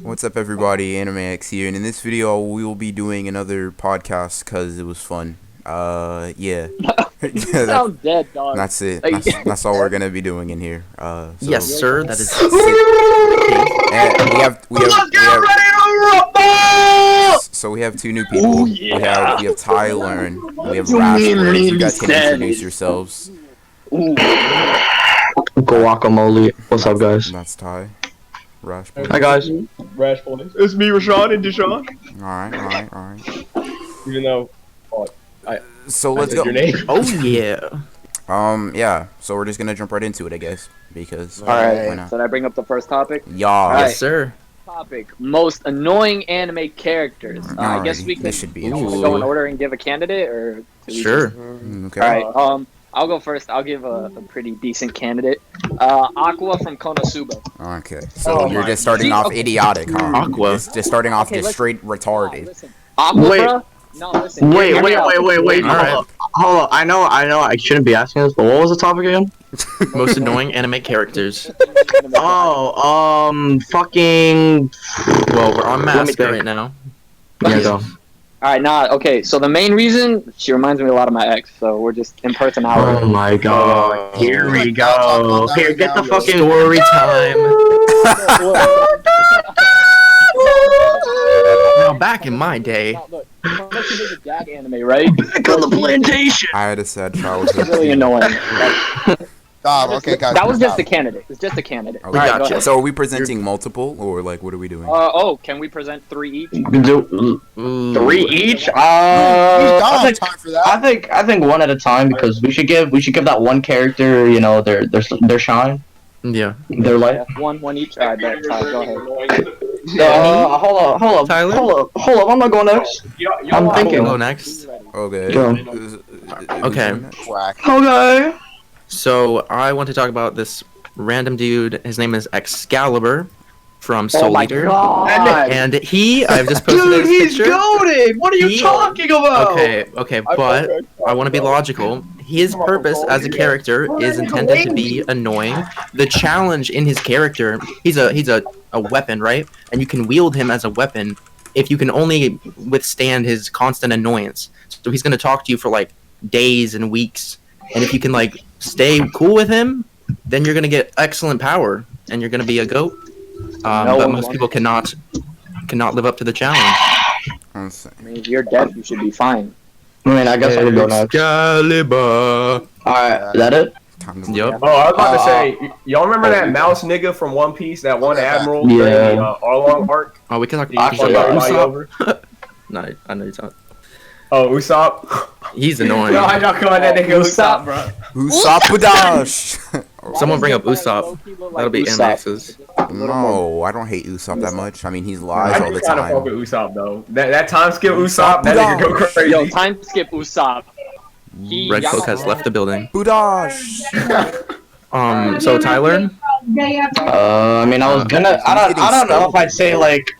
What's up, everybody? AnimeX here, and in this video we will be doing another podcast because it was fun. Yeah. You sound dead, dog. That's it. Like- That's all we're gonna be doing in here. So, Yes, sir. That is. And we have two new people. Ooh, yeah. We have Tyler and we have Raspberry. You guys can introduce yourselves. Guacamole. What's up, guys? That's Ty. Raspberry. Hi, guys. Rash Boys. It's me, Rashawn and Deshaun. Alright. Even though, So I let's said go. your name. Oh yeah. Yeah. So we're just gonna jump right into it, I guess, because why Alright, not? so did I bring up the first topic? Yeah. Alright. Yes, sir. Topic, most annoying anime characters. I guess we This can should be go interesting. in order and give a candidate, or do we Sure. Okay. Alright, I'll go first. I'll give a pretty decent candidate. Aqua from Konosuba. Okay. So Oh you're my just starting God. off idiotic, huh? Aqua. Just starting off Okay, just listen. straight No, retarded. listen. Aqua, Wait. bruh? No, listen. Wait. hear me out. Hold up. I know. I shouldn't be asking this, but what was the topic again? Most annoying anime characters. Fucking. Well, we're on Let me Mask think. right now. Yeah, go. Alright, okay, so the main reason, she reminds me a lot of my ex, so we're just in personality. Oh my god. Here we go. Here, get the fucking. Story time. Now, back in my day. Now, look, Konosuba is a gag anime, right? Back on the plantation. I had a sad It's childhood. really annoying. Stop. Okay, guys. That was just stop. a candidate. It's just a candidate. Okay. We Alright, got go you. ahead. So are we presenting multiple, or like what are we doing? Can we present 3 each? Do Ooh. 3 each. We don't I have think. time for that. I think one at a time because we should give that one character, you know, their shine, Yeah. their life. Yeah, one each. Alright, go ahead. Hold up. Tyler? Hold up. I'm not going next. I'm I'll thinking. go next. Okay. Go. Okay. Whack. Okay. So I want to talk about this random dude. His name is Excalibur from Oh Soul my Eater. god! And I've just posted Dude, his he's picture. goaded. What are you He- talking about? Okay, but I want to be logical. His purpose as a character is intended to be annoying. The challenge in his character, he's a weapon, right? And you can wield him as a weapon if you can only withstand his constant annoyance. So he's gonna talk to you for like days and weeks, and if you can like stay cool with him, then you're gonna get excellent power, and you're gonna be a goat. No But one most wants people cannot live up to the challenge. I mean, if you're deaf, you should be fine. I mean, I guess I can go next. Excalibur. Alright, is that it? Yup. Oh, I was about to say, y'all remember that mouse nigga from One Piece, that one admiral? Yeah. during the Arlong arc? Oh, we can talk He about fucked everybody Usopp. over. No, I know you're talking. Oh, Usopp. He's annoying. Yo, how y'all calling that nigga Usopp. Usopp, bro? Usopp. Someone bring up Usopp. That'll be MX's. No, I don't hate Usopp that much. I mean, he's lies I all the do kind of fuck with time. Usopp, though. That time skip Usopp, that nigga go crazy. Yo, time skip Usopp. Red Cloak has left the building. Budash. So Tyler, I mean, I was gonna. I don't know if I'd say like.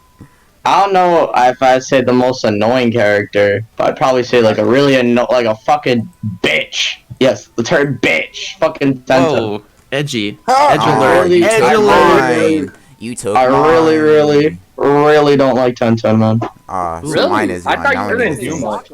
I don't know if I'd say the most annoying character, but I'd probably say like a really like a fucking bitch. Yes, the term bitch. Fucking Tenta. oh, edgy, Oh, edge alert, really- edge I alert. Mine. You took I mine. really don't like Tenta, man. So Really? mine is I mine. thought Now you I didn't need to do think. much.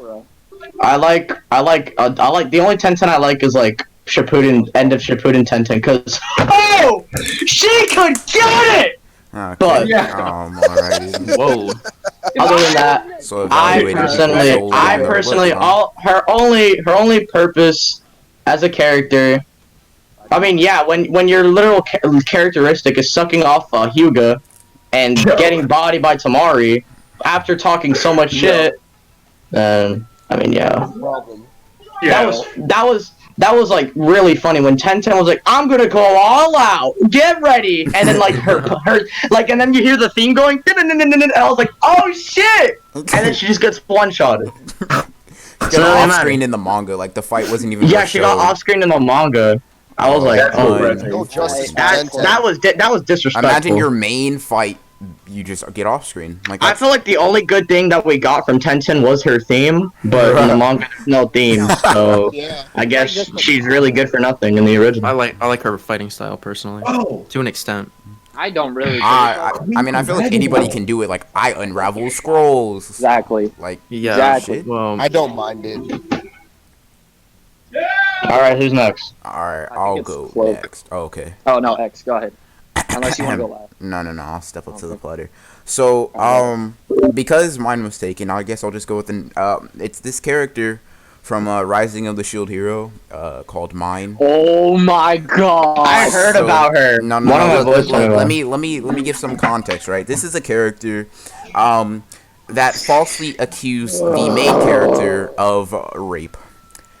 I like the only Tenten I like is like Shippuden, end of Shippuden Tenten, cause oh, she could get it. Okay. But- Alrighty. Whoa, Other than that, So I evaluating solely on the personally, look, huh? all her only purpose as a character. I mean, yeah, when your literal characteristic is sucking off Hyuga and getting bodied by Tamari after talking so much shit, then I mean, yeah, that was like really funny when Tenten was like, "I'm gonna go all out, get ready," and then like her like, and then you hear the theme going, and I was like, "Oh shit!" And then she just gets one-shotted. She got off screen in the manga. Like the fight wasn't even. Yeah, she got off screen in the manga. I was like, That's oh, what No justice for that Tenten. was disrespectful. Imagine your main fight. You just get off screen. Like I that's, feel like the only good thing that we got from Tenten was her theme, but in the manga there's no theme, so Yeah. I guess she's really good for nothing in the original. I like her fighting style personally, Oh, to an extent. I don't really. I mean, I feel like anybody can do it. Like, I unravel scrolls. Exactly. Like, Yeah. Exactly. shit. Well, I don't mind it. All right, who's next? Alright, think I'll it's go Cloak. next. Oh, okay. Oh no, X. Go ahead. Unless you want to go last. No, I'll step up to the Okay. platter. So, because mine was taken, I guess I'll just go with it's this character from Rising of the Shield Hero, called Mine. Oh my god. I heard So- about her. No, One of my voice let me give some context, right? This is a character, that falsely accused the main character of rape.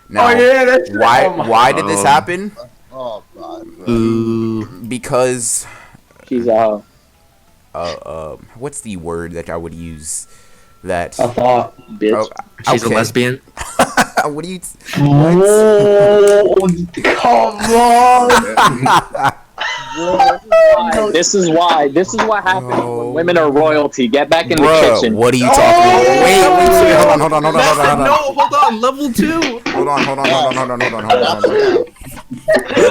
Now, Oh yeah, that's why did this happen? Oh god. ooh. She's Because what's the word that I would use? That I thought. bitch. oh, She's okay. a lesbian. What do you? Oh, come on. This is why. This is what happens No. when women are royalty. Get back in the Bruh, kitchen. what are you talking about? Wait, hold on. No, hold on. Level 2. Hold on.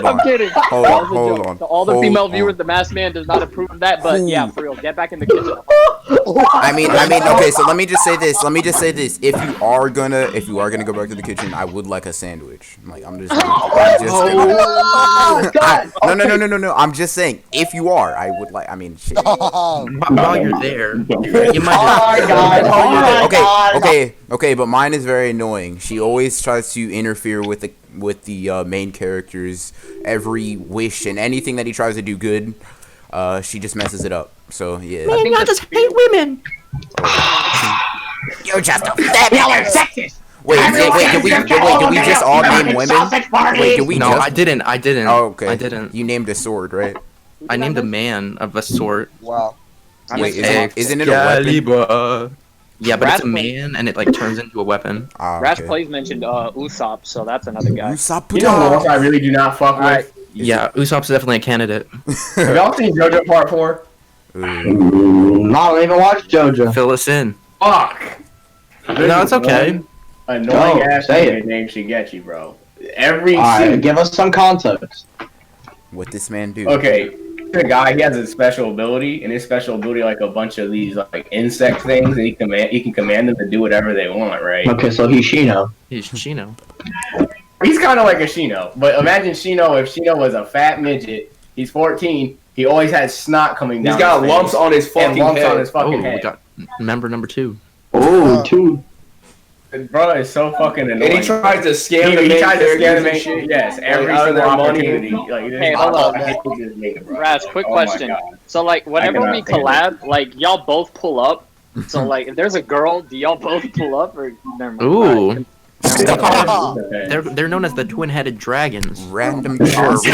I'm kidding. Hold That on, was a hold joke. on, To all the hold female on. viewers, the masked man does not approve of that. But yeah, for real, get back in the kitchen. I mean, okay. So let me just say this. If you are gonna go back to the kitchen, I would like a sandwich. Like, I'm just no. I'm just saying, if you are, I would like. I mean, shit. While you're there, you might Okay, but mine is very annoying. She always tries to interfere with the main character's every wish and anything that he tries to do good. She just messes it up. So yeah. I just hate women. You're just a fabulous. Wait, did we just all name women? Wait, did we No, just? I didn't. Oh, okay. I didn't. You named a sword, right? I named a man of a sort. Wow. Wait, isn't it a weapon? Excalibur. Yeah, but it's a Rat- man, and it like turns into a weapon. Ah, Rash okay. Plays mentioned Usopp, so that's another guy. Usopp You know the ones I really do not fuck Alright. with. Yeah, Usopp's definitely a candidate. Have y'all seen JoJo Part 4? Not even watch JoJo. Fill us in. Fuck. No, it's okay. Annoying No, ass say nigga it. named Shigechi, bro. Every Alright, single. give us some context. What this man do? Okay, the guy, he has a special ability, and his special ability like a bunch of these like insect things, and he can command them to do whatever they want, right? Okay, so he's Shino. He's Chino. He's kind of like a Shino, but imagine Shino if Shino was a fat midget. He's 14. He always has snot coming down. He's got his lumps face on his and fucking lumps head. on his Oh, fucking we head. got member number 2. Oh, two. Bro, it's so fucking annoying. And he tries to scam the He main tries to scam the characters main and shit. Yes, every out of single their money. opportunity. Like, Hey, hold I up. hate this nigga, bro. Raz, quick Oh my question. God. So like, whenever cannot we stand collab, like y'all both pull up. So like, if there's a girl, do y'all both pull up or never mind? Ooh. Alright. Okay. They're known as the twin-headed dragons. Random For a chance.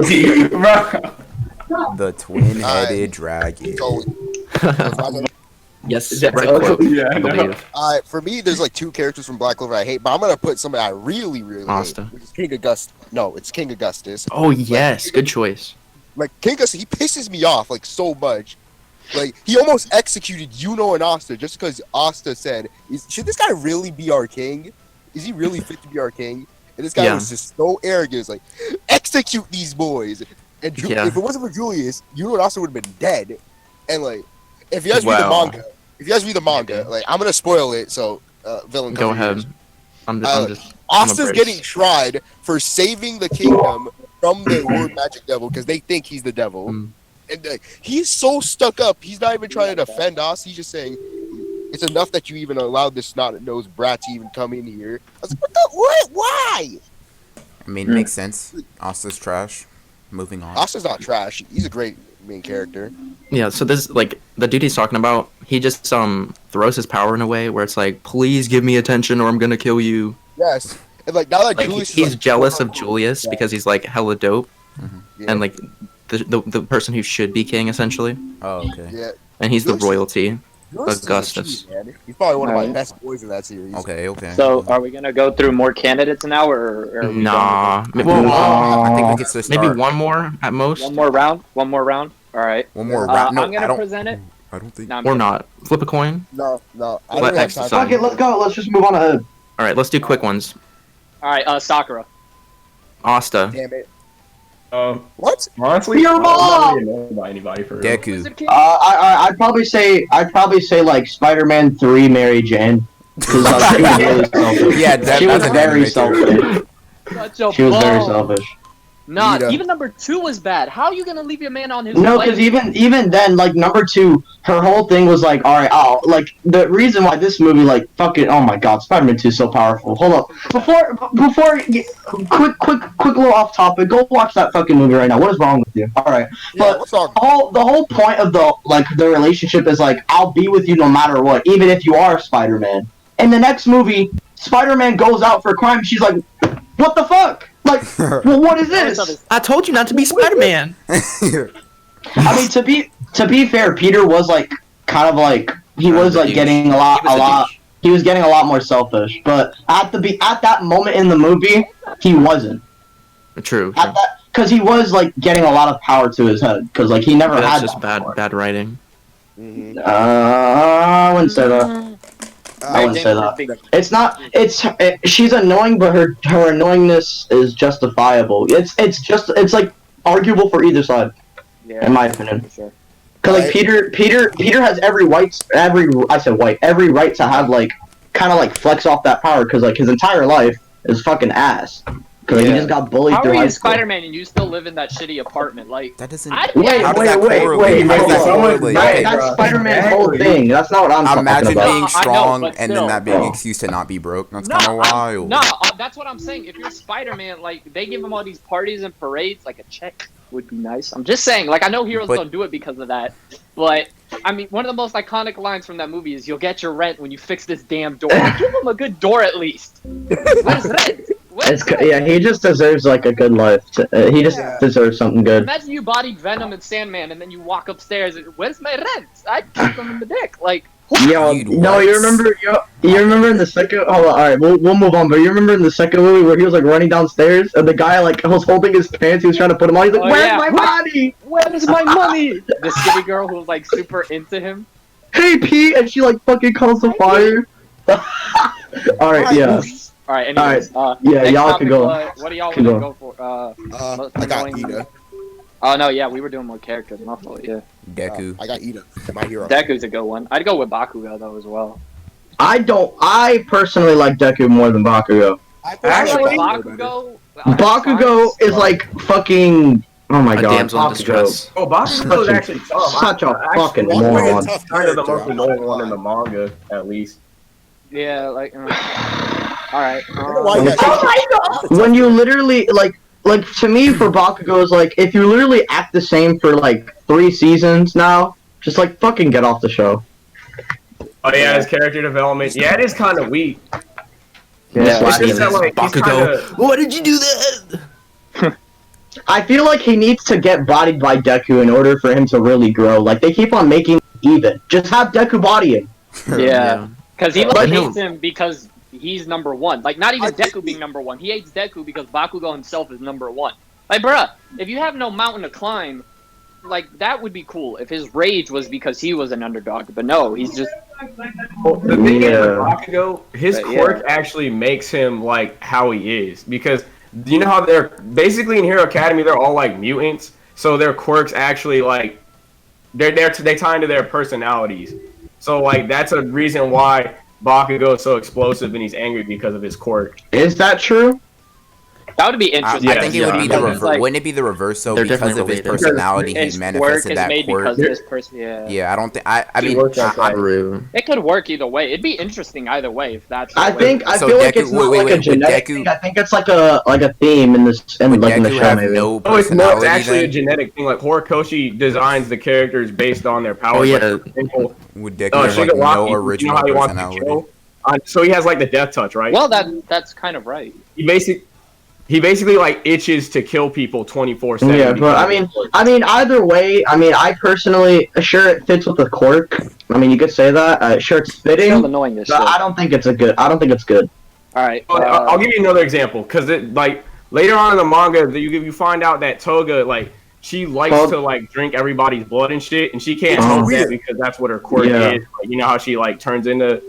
reason. Bro. The twin-headed dragon. So, Yes, That's right also- quote, yeah, I no. believe. for me, there's like two characters from Black Clover I hate, but I'm gonna put somebody I really Asta. hate, which is King Augustus. No, it's King Augustus. Oh yes, good choice. Like King Augustus, he pisses me off like so much. Like he almost executed Yuno and Asta just because Asta said, "Should this guy really be our king? Is he really fit to be our king?" And this guy Yeah. was just so arrogant. It's like, execute these boys. And Yeah. if it wasn't for Julius, Yuno and Asta would have been dead. And like, if you guys read the Wow. manga, like I'm gonna spoil it. So, villain, Go cover ahead. yours. I'm I'm Asta's a getting brace. tried for saving the kingdom from the Lord Magic Devil because they think he's the devil. Mm. And he's so stuck up. He's not even trying to defend us. He's just saying, it's enough that you even allowed this snot-nosed brat to even come in here. I was like, what? Why? I mean, it makes sense. Asta's trash. Moving on. Asta's not trash. He's a great main character. Yeah, so this like the dude he's talking about, he just throws his power in a way where it's like, please give me attention or I'm gonna kill you. Yes. And like now that Like Julius is, he's like, jealous of Julius because he's like hella dope yeah, and like the person who should be king essentially, Oh, okay. yeah. and he's the Julius- royalty. Julius is a Augustus. G, man. He's probably one of my Alright. best boys in that series. Okay. So are we gonna go through more candidates now, or are we Nah, done I think we could switch. maybe one more at with most, it? One more round. One more round. All right. One more Uh, round. No, I'm I gonna don't. present it. I don't think. No, I'm or kidding. not. Flip a coin. No. I Let don't have X time. decide. Fuck it, let's go. Let's just move on ahead. All right, let's do quick ones. All right. Sakura. Asta. Damn it. What? Honestly, Your I'm mom! not really annoyed by anybody for real. Deku. I'd probably say like Spider-Man 3 Mary Jane. Because she was really selfish. Yeah, She was that's an very anime too. selfish. Such a She was very bum. selfish. Nah, Nita. even number 2 was bad. How are you gonna leave your man on his No, leg? because even then, like number 2, her whole thing was like, all right, like the reason why this movie, like, fucking, oh my god, Spider-Man 2 is so powerful. Hold up, quick little off topic. Go watch that fucking movie right now. What is wrong with you? All right, Yeah, but what's wrong? the whole point of the relationship is like, I'll be with you no matter what, even if you are Spider-Man. In the next movie, Spider-Man goes out for crime. She's like, what the fuck? Like, well, what is this? I told you not to be Spider-Man. I mean, to be fair, Peter was like kind of like he was like getting a lot. He was getting a lot more selfish, but at that moment in the movie, he wasn't. True. At that, because he was like getting a lot of power to his head, because like he never That's had. just bad writing. Mhm. I wouldn't say that. I wouldn't say that. It's not. She's annoying, but her annoyingness is justifiable. It's like arguable for either side, in my opinion. Sure. Cause like Peter has every right to have like kind of like flex off that power, cause like his entire life is fucking ass. Cause like, he just got bullied How through are high you school. Spider-Man and you still live in that shitty apartment? Like, That doesn't. I- Wait, How does that correlate? How does that correlate? Okay. That's Spider-Man's whole thing. That's not what I'm talking Imagine about. being I know, strong but and then still. that being an excuse to not be broke. That's kind of wild. That's what I'm saying. If you're Spider-Man, like, they give him all these parties and parades, like a check would be nice. I'm just saying, like, I know heroes But- don't do it because of that, but I mean, one of the most iconic lines from that movie is, "You'll get your rent when you fix this damn door." Give him a good door at least. Where's rent? Yeah, he just deserves like a good life. He just deserves something good. Imagine you bodied Venom and Sandman, and then you walk upstairs and, "Where's my rent?" I'd kick him in the dick. Like, Yo, Dude, no, what? you remember in the second. Hold on, all right, we'll move on. But you remember in the second movie where he was like running downstairs and the guy like was holding his pants. He was trying to put him on. He's like, Oh, "Where's yeah. my body? "Where's my money?" The skinny girl who was like super into him. Hey, Pete!" And she like fucking calls the fire. All right, yeah. All right. Anyways, Yeah, next y'all topic, can go. what do y'all Can want to go. go for? I got annoying- Ida. Oh no, yeah, we were doing more characters. My fault. Yeah, Deku. I got Ida. My hero. Deku's a good one. I'd go with Bakugo though as well. I personally like Deku more than Bakugo. I Actually, like Bakugo. Bakugo. Bakugo is like fucking. Oh my A god. damsel in distress. Oh, Bakugo is actually tough. Such a fucking Bakugo is moron. a tough Kind of the character, most I'm not annoying gonna one in lie. the manga, at least. Yeah, like. All right. I don't know why you guys- Oh When you literally like to me for Bakugo is like if you literally act the same for like 3 seasons now, just like fucking get off the show. Oh yeah, his character development. Yeah, it is kind of weak. Yeah. It's just that, like, he's Bakugo. kinda- Why did you do that? I feel like he needs to get bodied by Deku in order for him to really grow. Like they keep on making it even. Just have Deku body him. Yeah. Because he But like no. hates him because he's number one. Like not even I think Deku being number one. He hates Deku because Bakugo himself is number one. Like, bruh, if you have no mountain to climb, like that would be cool if his rage was because he was an underdog. But no, he's just Well, the thing is, with Yeah. Bakugo, his But, quirk actually makes him like how he is. Because you know how they're basically in Hero Academy, they're all like mutants, so their quirks actually like they tie into their personalities. So like that's a reason why Bakugo is so explosive and he's angry because of his quirk. Is that true? that would be I, interesting. I think it would be the Because, reverse. like, Wouldn't it be the reverse though? They're Because definitely of his related. personality, his he quirk manifested is that made quirk. because of his person. Yeah. Yeah, I don't think. I mean, works out I- True. It could work either way. It'd be interesting either way if that's. the I way- think I So feel like Deku- it's not wait, like wait, a would genetic Deku- thing. I think it's like a theme in this would like in the Deku show have maybe. no Oh, it's more. personality? It's actually a then? genetic thing. Like Horikoshi designs the characters based on their powers. Oh, yeah. Like, for example, Would Deku Oh, have like Shigaraki, no you know original how he wants to personality? kill? So he has like the death touch, right? Well, that's kind of right. He basically like itches to kill people 24/7. Yeah, but I mean, either way, I mean, I personally, sure, it fits with the quirk. I mean, you could say that. Sure, it's Still fitting, annoying as shit. but I don't think it's I don't think it's good. All right. I'll give you another example because it like later on in the manga, you find out that Toga like she likes Well- to like drink everybody's blood and shit, and she can't Oh. help that because that's what her quirk Yeah. is. Like, you know how she like turns into them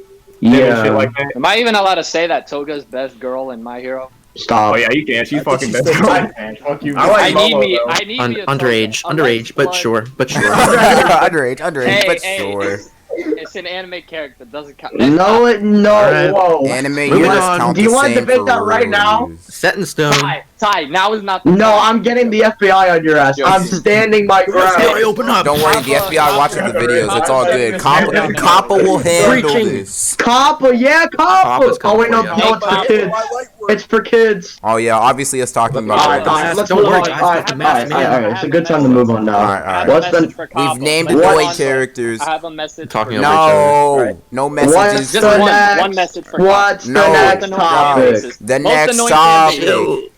and shit Yeah. like that. Am I even allowed to say that Toga's best girl in My Hero? Stop. Oh yeah, you can. She's I think fucking she's best. still I fine. like I need Momo, me. though. I need me. a Underage, token. underage, but Unless- sure, but sure. underage, Hey, but hey, sure. it's an anime character. Doesn't count. No, Alright. whoa. Anime Moving units on. count Do you the want to same debate for that right real now? use. Set in stone. Ty, now is not the No, time. I'm getting the FBI on your ass. Yo, I'm standing my ground. FBI, open up. Don't worry, the FBI watches the videos. It's all good. Compa will handle Preaching. this. Coppa, yeah, Coppa. Coppa's Oh wait, no, coming no, for it's you. for kids. It's for kids. Oh yeah, obviously us talking about. Alright, all this. guys, let's Don't move worry, on. guys, Alright, the match, man. alright, it's a good time to move on now. Alright, I have a alright. What's the- message for Coppa. We've named Let's annoying move on. characters. I have a message. Talking for over Coppa. No, no What's messages. Just the one next? message for What's Coppa. No, the next no, topic? The Most next annoying topic. fanbase.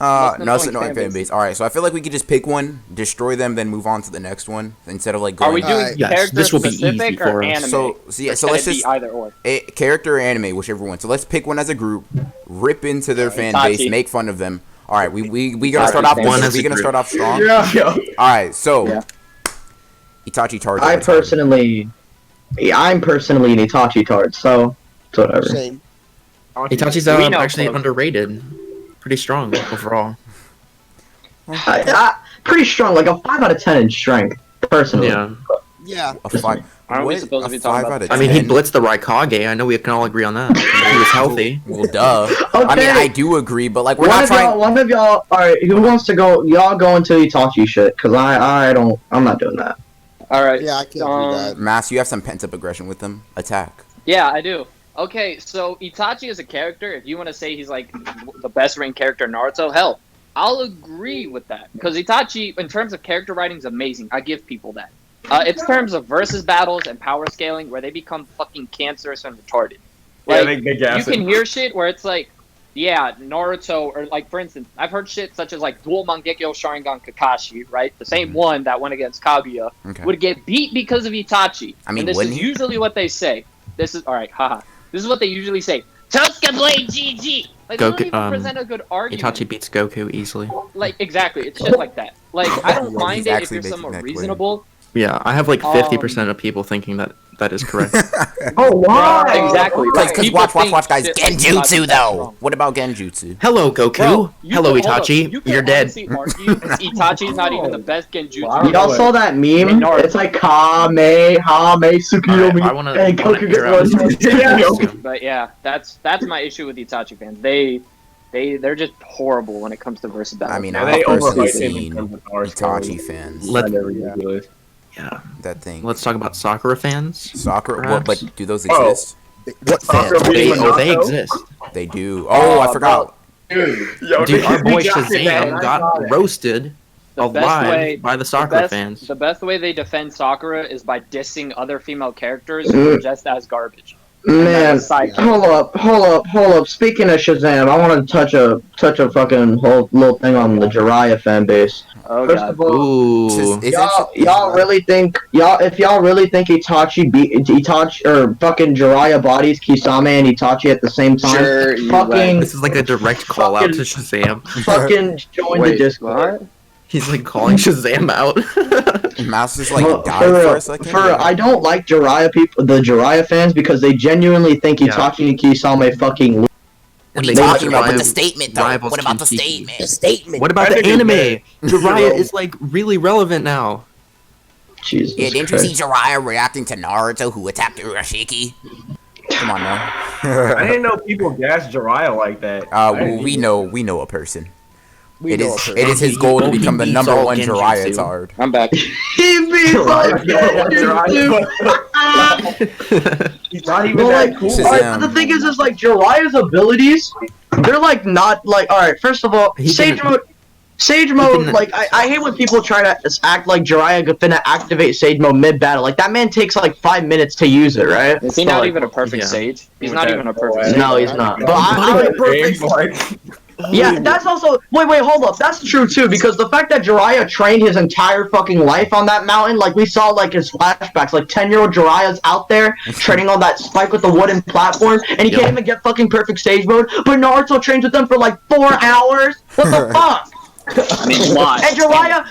No, Most it's an annoying annoying fan base. All right, so I feel like we could just pick one, destroy them, then move on to the next one instead of like going. Are we doing Alright. Yes, character this will be specific easy or for us. anime? So yeah, Or so can let's it be just either or. character or anime, whichever one. So let's pick one as a group, rip into their fan Itachi. base, make fun of them. All right, we gonna Itachi start off. fan base. We gonna start off strong. Yeah. All right, so Yeah. Itachi Tardo. I'm personally an Itachi tart, so it's whatever. Same. Itachi's We know, actually folks. underrated. Pretty strong overall. Pretty strong, like a 5 out of 10 in strength, personally. Yeah. Yeah. A five. Aren't we what? supposed to A be talking 5 about out of the- I mean, he 10? blitzed the Raikage. I know we can all agree on that. He was healthy. Well, duh. I mean, I do agree, but like we're not trying. One of y'all, alright, who wants to go? Y'all go into Itachi shit, cause I'm not doing that. All right. Yeah, I can't do that. Mass, you have some pent up aggression with them. Attack. Yeah, I do. Okay, so Itachi is a character. If you want to say he's like the best written character in Naruto, hell, I'll agree with that. Because Itachi, in terms of character writing, is amazing. I give people that. It's terms of versus battles and power scaling where they become fucking cancerous and retarded. Yeah, Like, they gas you it. can hear shit where it's like, yeah, Naruto, or like, for instance, I've heard shit such as like Dual Mangekyo Sharingan Kakashi, right? The same one that went against Kaguya Okay. would get beat because of Itachi. I mean, and this wouldn't is he? usually what they say. This is, alright, haha. This is what they usually say. Tosuke Blade GG! Like, they don't Goku- even present a good argument. Itachi beats Goku easily. Like, exactly, it's shit like that. Like, I don't He's mind it if actually you're making somewhat that clear. reasonable. Yeah, I have like 50% of people thinking that is correct. Oh wow! Exactly. Because People watch, think guys. shit like Genjutsu Itachi's though. wrong. What about Genjutsu? Hello, Goku. Bro, you Hello, can- hold up. Itachi. You can You're dead. honestly argue Itachi's not even the best Genjutsu. Well, I don't Y'all saw that meme? Naruto. It's like Kame, Tsukuyomi, Alright, I wanna and Goku hear gets out- one. But yeah, that's my issue with Itachi fans. They're just horrible when it comes to versus battle. I mean, Yeah, I've they personally overhype him in seen terms of power Itachi scaling. fans. Let- They're ridiculous. Yeah. That thing. Let's talk about Sakura fans. Soccer. What? perhaps? But do those Oh. exist? What Soccer fans? beating They Minato? exist. They do. Oh, I forgot. Yo, Dude, our boy we got it, man. Shazam I got saw that. roasted The best alive way- by the Sakura fans. The best way they defend Sakura is by dissing other female characters who are just as garbage. Man, Side hold up. Speaking of Shazam, I want to touch a fucking whole little thing on the Jiraiya fan base. Oh First god. of all, Ooh. y'all really think Itachi beat Itachi or fucking Jiraiya bodies Kisame and Itachi at the same time? Sure, you Fucking This is like a direct call out to Shazam. fucking join the Discord. He's like calling Shazam out. Mouse just like Well, died for a second. I don't like Jiraiya people, the Jiraiya fans, because they genuinely think Yeah. Itachi and Kisame fucking. What are They you talking make about with the rivals- statement though? rivals What about the Kinshiki. statement? What about I the think it's anime? good. Jiraiya is like really relevant now. Jesus Yeah, didn't Christ. you see Jiraiya reacting to Naruto who attacked Urashiki? Come on now. I didn't know people gas Jiraiya like that. We know a person. We It know is a it is his goal to He become the beats number all one Genjutsu. Jiraiya Tard. I'm back. He beats like He's not even Well, that like, cool. Shazam. the thing is like Jiraiya's abilities, they're like not like. All right, first of all, He Sage can- mode. Sage mode, can- like I hate when people try to act like Jiraiya finna activate Sage mode mid battle. Like that man takes like 5 minutes to use it, right? Is he So, not like, even a perfect yeah. sage? He's With not that even a boy. perfect sage. No, he's not. But Games, like, yeah, that's also wait, hold up. That's true too, because the fact that Jiraiya trained his entire fucking life on that mountain, like we saw like his flashbacks, like 10-year-old Jiraiya's out there training on that spike with the wooden platform, and he Yep. can't even get fucking perfect stage mode. But Naruto trains with them for like 4 hours. What the fuck? I mean, why? And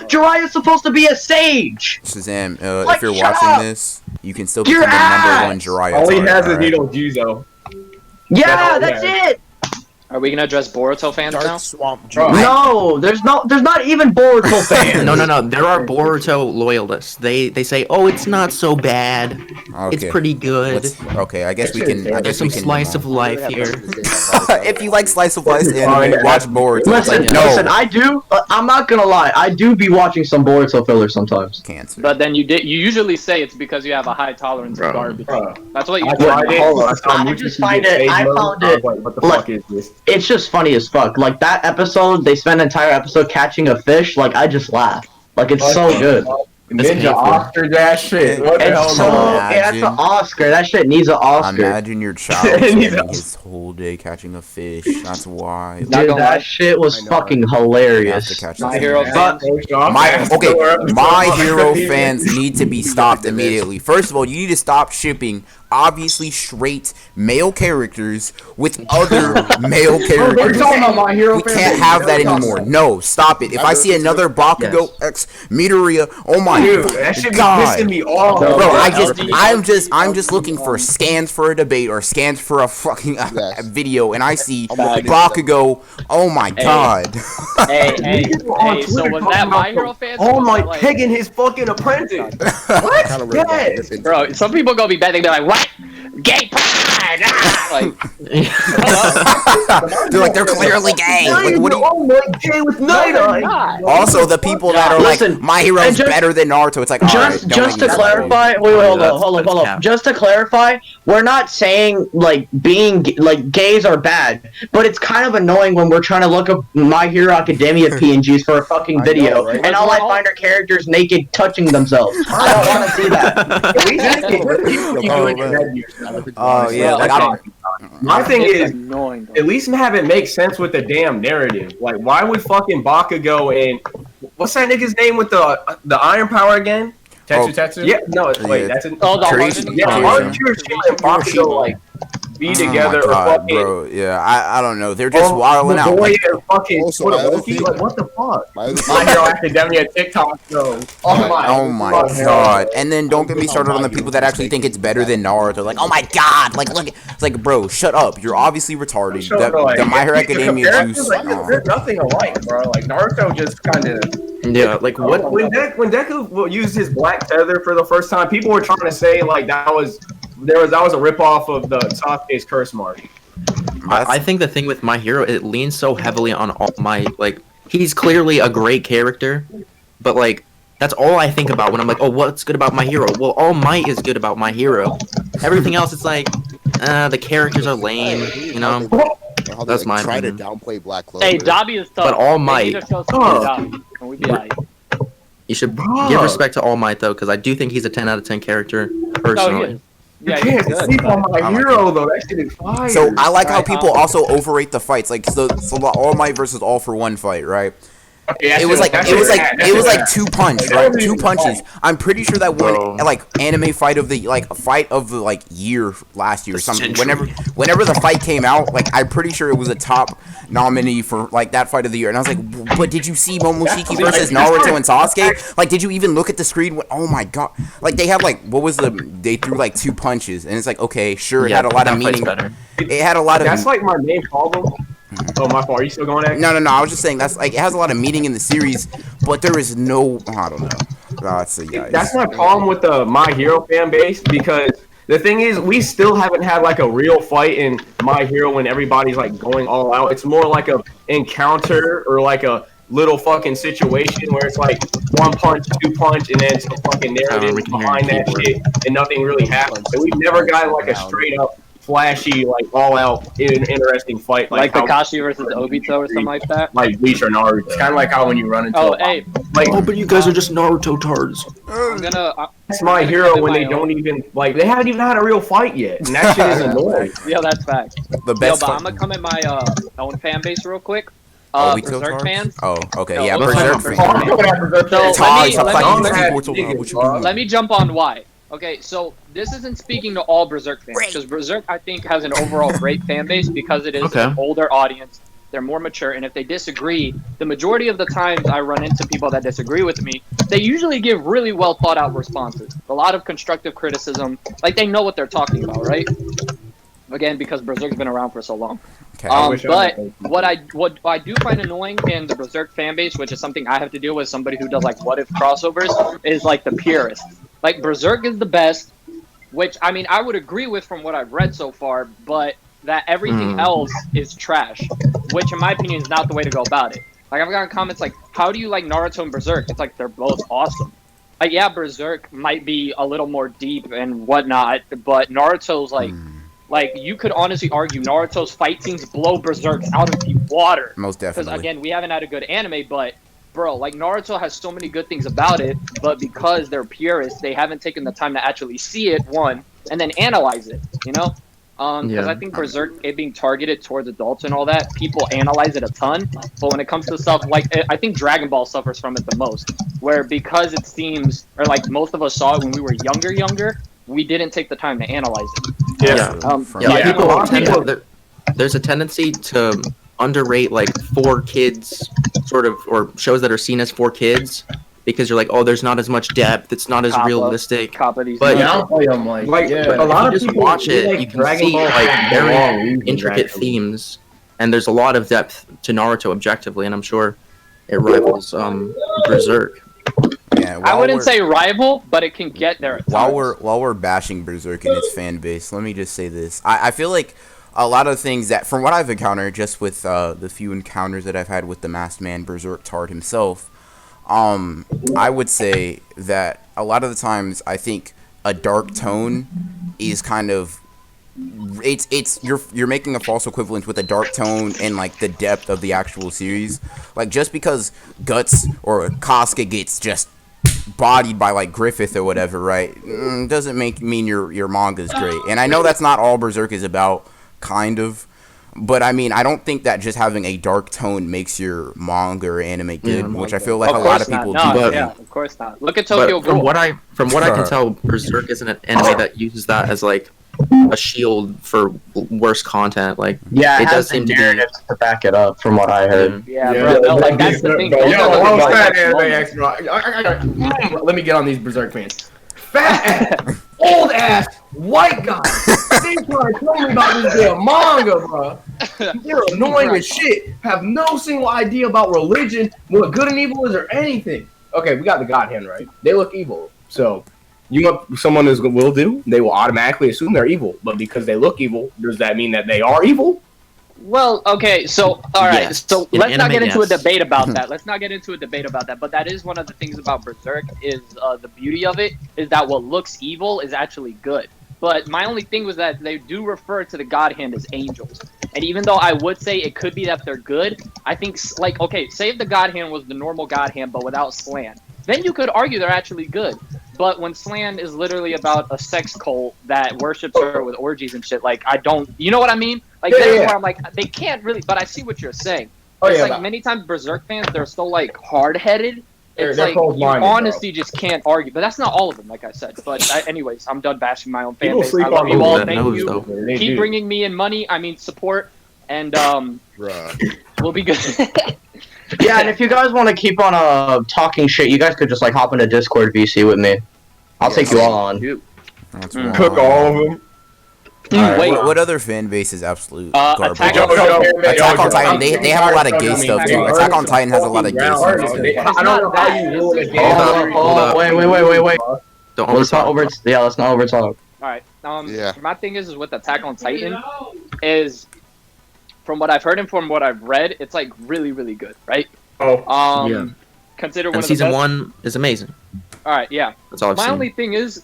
Jiraiya's supposed to be a sage. Shazam, Like, if you're shut watching up. this, you can still Your become the number ass. one Jiraiya all he Tard, has is alright? Needle Juzo. Yeah, all that's he has. it. Are we gonna address Boruto fans now? Dark Swamp Bro, Juice. No, there's not even Boruto fans. No. There are Boruto loyalists. They say, oh, it's not so bad. It's Okay. pretty good. Okay, I guess we can. I There's guess some we can. slice of life here. If you like slice of life and watch Boruto, Listen, like, no. listen, I do. I'm not gonna lie. I do be watching some Boruto filler sometimes. Cancer. But then you usually say it's because you have a high tolerance Bro. of garbage. Bro. That's what you I do. tried it. Hold on. saw I Mushi just get find it- stage I mode, found was it- like, what the like- fuck is this? It's just funny as fuck. Like that episode, they spend an entire episode catching a fish. Like I just laugh. Like it's so good. That's Ninja painful. Oscar that shit. What the hell? It's is so that? yeah, that's an Oscar. That shit needs an Oscar. Imagine your child He's spending a- his whole day catching a fish. That's why. Not Dude, gonna lie. that shit was I know, fucking You have to hilarious. catch My that Hero fish. fans. My Hero fans need to be stopped immediately. First of all, you need to stop shipping obviously straight male characters with other male Are you characters. talking about My Hero We fans? can't have that anymore. No, stop it. If I see another Bakugo X Midoriya, oh my Dude, that shit be god. pissing me off. Bro, LG. I'm just looking for scans for a debate or scans for a fucking Yes. video, and I see I'm looking into Bakugo. Oh my god. Hey, on so Twitter was talking that about My Hero fans? Oh or was my, that, like- pegging his fucking apprentice. I kind of Yes. Bro, some people gonna be bad. They be like, "What? Gay pride!" Ah! Like, They're like, they're clearly gay. Like, what do you? Oh my, gay with Night Eye. God. Also, the people that are like, Listen, my hero's and just- better than Naruto. It's like, alright, Just to clarify, wait, hold That's on. cap. Just to clarify, we're not saying like being like gays are bad, but it's kind of annoying when we're trying to look up My Hero Academia PNGs for a fucking I video, know, right? and all I find are characters naked touching themselves. I don't want to see that. Oh yeah, like My thing It's is, annoying. at least have it make sense with the damn narrative. Like, why would fucking Bakugo and what's that nigga's name with the iron power again? Tetsu? Yeah, no, wait, Yeah. that's an. Oh, the Kirishi- Harden- Yeah, Kirishi. why would Hiroshima and Bakugo like be together or fucking? bro. Yeah, I don't know. They're just wilding out. Boy, Like, and fucking Also, put a my other monkey? thing- Like, what the fuck? My other My Hero Academia TikTok though. oh my fuck, god. And then don't get me started on the people that actually think it's better than Naruto. Like, oh my god. Like, look. It's like, bro, shut up. You're obviously retarded. Sure, The, bro, like, the My Hero the Academia comparisons, juice. like, there's nothing alike, bro. Like Naruto just kind of. Yeah, like what? When Deku used his black feather for the first time, people were trying to say like that was a ripoff of the Sasuke's curse mark. I think the thing with My Hero, it leans so heavily on All Might. Like, he's clearly a great character, but like, that's all I think about when I'm like, oh, what's good about My Hero? Well, All Might is good about My Hero. Everything else, it's like, the characters are lame, you know? how That's they, my try to opinion. downplay Black Clover. Hey, Dobby is tough. But All They Might- need to show some Dobby, and we be like, You should Bro. give respect to All Might, though, because I do think he's a 10 out of 10 character, "No, he personally. is." You Yeah, can't he's good. sleep on I My like Hero though. That shit is fire. So I like how Right, people also overrate the fights. Like, so the All Might versus All for One fight, right? It was like 2 punch, right? 2 punches. I'm pretty sure that Bro. one like anime fight of the year last year or something. Century. Whenever the fight came out, like I'm pretty sure it was a top nominee for like that fight of the year. And I was like, but did you see Momoshiki versus Naruto and Sasuke? Like, did you even look at the screen? Oh my god! Like they have like they threw like 2 punches, and it's like okay, sure, it had a lot of that fight's meaning. better. It had a lot of That's like my main problem. Oh my fault. Are you still going at? No. I was just saying that's like it has a lot of meaning in the series, but there is no. I don't know. That's my problem with the My Hero fan base because the thing is we still haven't had like a real fight in My Hero when everybody's like going all out. It's more like a encounter or like a little fucking situation where it's like 1 punch, 2 punch, and then it's a fucking narrative we can hear behind your that keyboard. shit, and nothing really happens. So we've never gotten like a straight up flashy, like all out interesting fight Like how- Kakashi versus Obito or something like that. like Bleach or Naruto. It's kind of like how when you run into Oh, a hey, like Oh, but you guys are just Naruto tards. I'm gonna. it's My Hero when they don't even like they haven't even had a real fight yet, and that shit is annoying. Yeah, that's fact. the Yo, best. but I'm gonna come at my own fan base real quick. we Berserk fans. Oh, okay, No, yeah, let's Berserk talk fans. about So Todd, stop let fighting me, these let me- people. What you doing? let me jump on why. Okay, so this isn't speaking to all Berserk fans because Berserk I think has an overall great fan base because it is Okay. an older audience. They're more mature, and if they disagree, the majority of the times I run into people that disagree with me, they usually give really well thought out responses. A lot of constructive criticism, like they know what they're talking about, right? Again, because Berserk's been around for so long. Okay. But what I do find annoying in the Berserk fan base, which is something I have to deal with, somebody who does like what if crossovers, is like the purists. Like Berserk is the best, which I mean I would agree with from what I've read so far, but that everything else is trash, which in my opinion is not the way to go about it. Like I've gotten comments like, how do you like Naruto and Berserk? It's like they're both awesome. Like yeah, Berserk might be a little more deep and whatnot, but Naruto's like you could honestly argue Naruto's fight scenes blow Berserk's out of the water. Most definitely. Because again, we haven't had a good anime, but bro, like Naruto has so many good things about it, but because they're purists, they haven't taken the time to actually see it, one, and then analyze it, you know? Because I think Berserk, it being targeted towards adults and all that, people analyze it a ton, but when it comes to stuff like, I think Dragon Ball suffers from it the most, where because it seems, or like most of us saw it when we were younger, we didn't take the time to analyze it. There's a tendency to underrate like 4Kids sort of, or shows that are seen as 4Kids, because you're like, oh, there's not as much depth, it's not as realistic. But a lot of just people watch it, like you can Dragon see Ball like very reasons, intricate actually. themes, and there's a lot of depth to Naruto objectively, and I'm sure it rivals Berserk. Yeah, I wouldn't say rival, but it can get there. At while times. we're bashing Berserk and its fan base, let me just say this: I feel like a lot of things that, from what I've encountered, just with the few encounters that I've had with the masked man Berserk Tard himself, I would say that a lot of the times I think a dark tone is kind of you're making a false equivalence with a dark tone and like the depth of the actual series. Like just because Guts or Casca gets just bodied by like Griffith or whatever, right? Doesn't mean your manga's great. And I know that's not all Berserk is about, kind of. But I mean, I don't think that just having a dark tone makes your manga or anime good, which I feel like a lot of people do. But yeah, of course not. Look at Tokyo Ghoul. From what I can tell, Berserk isn't an anime that uses that as like a shield for worse content. Like Yeah, it does seem to be. narratives to back it up, from what I heard. Yeah, bro. No, like that's the thing. Let me get on these Berserk fans. Fat ass, old ass, white guy. They trying to tell me about this damn manga, bro. They're annoying as shit. Have no single idea about religion, what good and evil is, or anything. Okay, we got the God hand right. They look evil, so you want someone who will do? They will automatically assume they're evil. But because they look evil, does that mean that they are evil? Well, okay, so, alright, Yes. so In let's not anime, get into a yes. debate about that. Let's not get into a debate about that, but that is one of the things about Berserk, is the beauty of it, is that what looks evil is actually good. But my only thing was that they do refer to the God Hand as angels. And even though I would say it could be that they're good, I think, like, okay, say if the God Hand was the normal God Hand, but without Slan, then you could argue they're actually good. But when Slan is literally about a sex cult that worships her with orgies and shit, like, I don't, you know what I mean? Like, that's where I'm like, they can't really, but I see what you're saying. It's like, many times Berserk fans, they're so, like, hard-headed. It's They're like, you closed-minded, honestly just can't argue. But that's not all of them, like I said. But anyways, I'm done bashing my own fan People base. sleep I love on you all. that Thank nose, you. though. They Keep do. bringing me in money, I mean support, and Bruh. we'll be good. Yeah, and if you guys want to keep on talking shit, you guys could just like hop into Discord VC with me. I'll take you all on. Dude. That's Cook all of them. Wait, what other fan base is absolute Attack garbage? on Attack on Titan, they have a lot of gay stuff too. Attack on Titan has a lot of gay stuff too. I don't know how you rule it Hold up. Wait. Don't Let's not overtalk. let's not over talk. Alright. Yeah. My thing is with Attack on Titan is, from what I've heard and from what I've read, it's like really, really good, right? Oh. Consider one And of the season best. 1 is amazing. Alright, yeah. That's all I've My seen. only thing is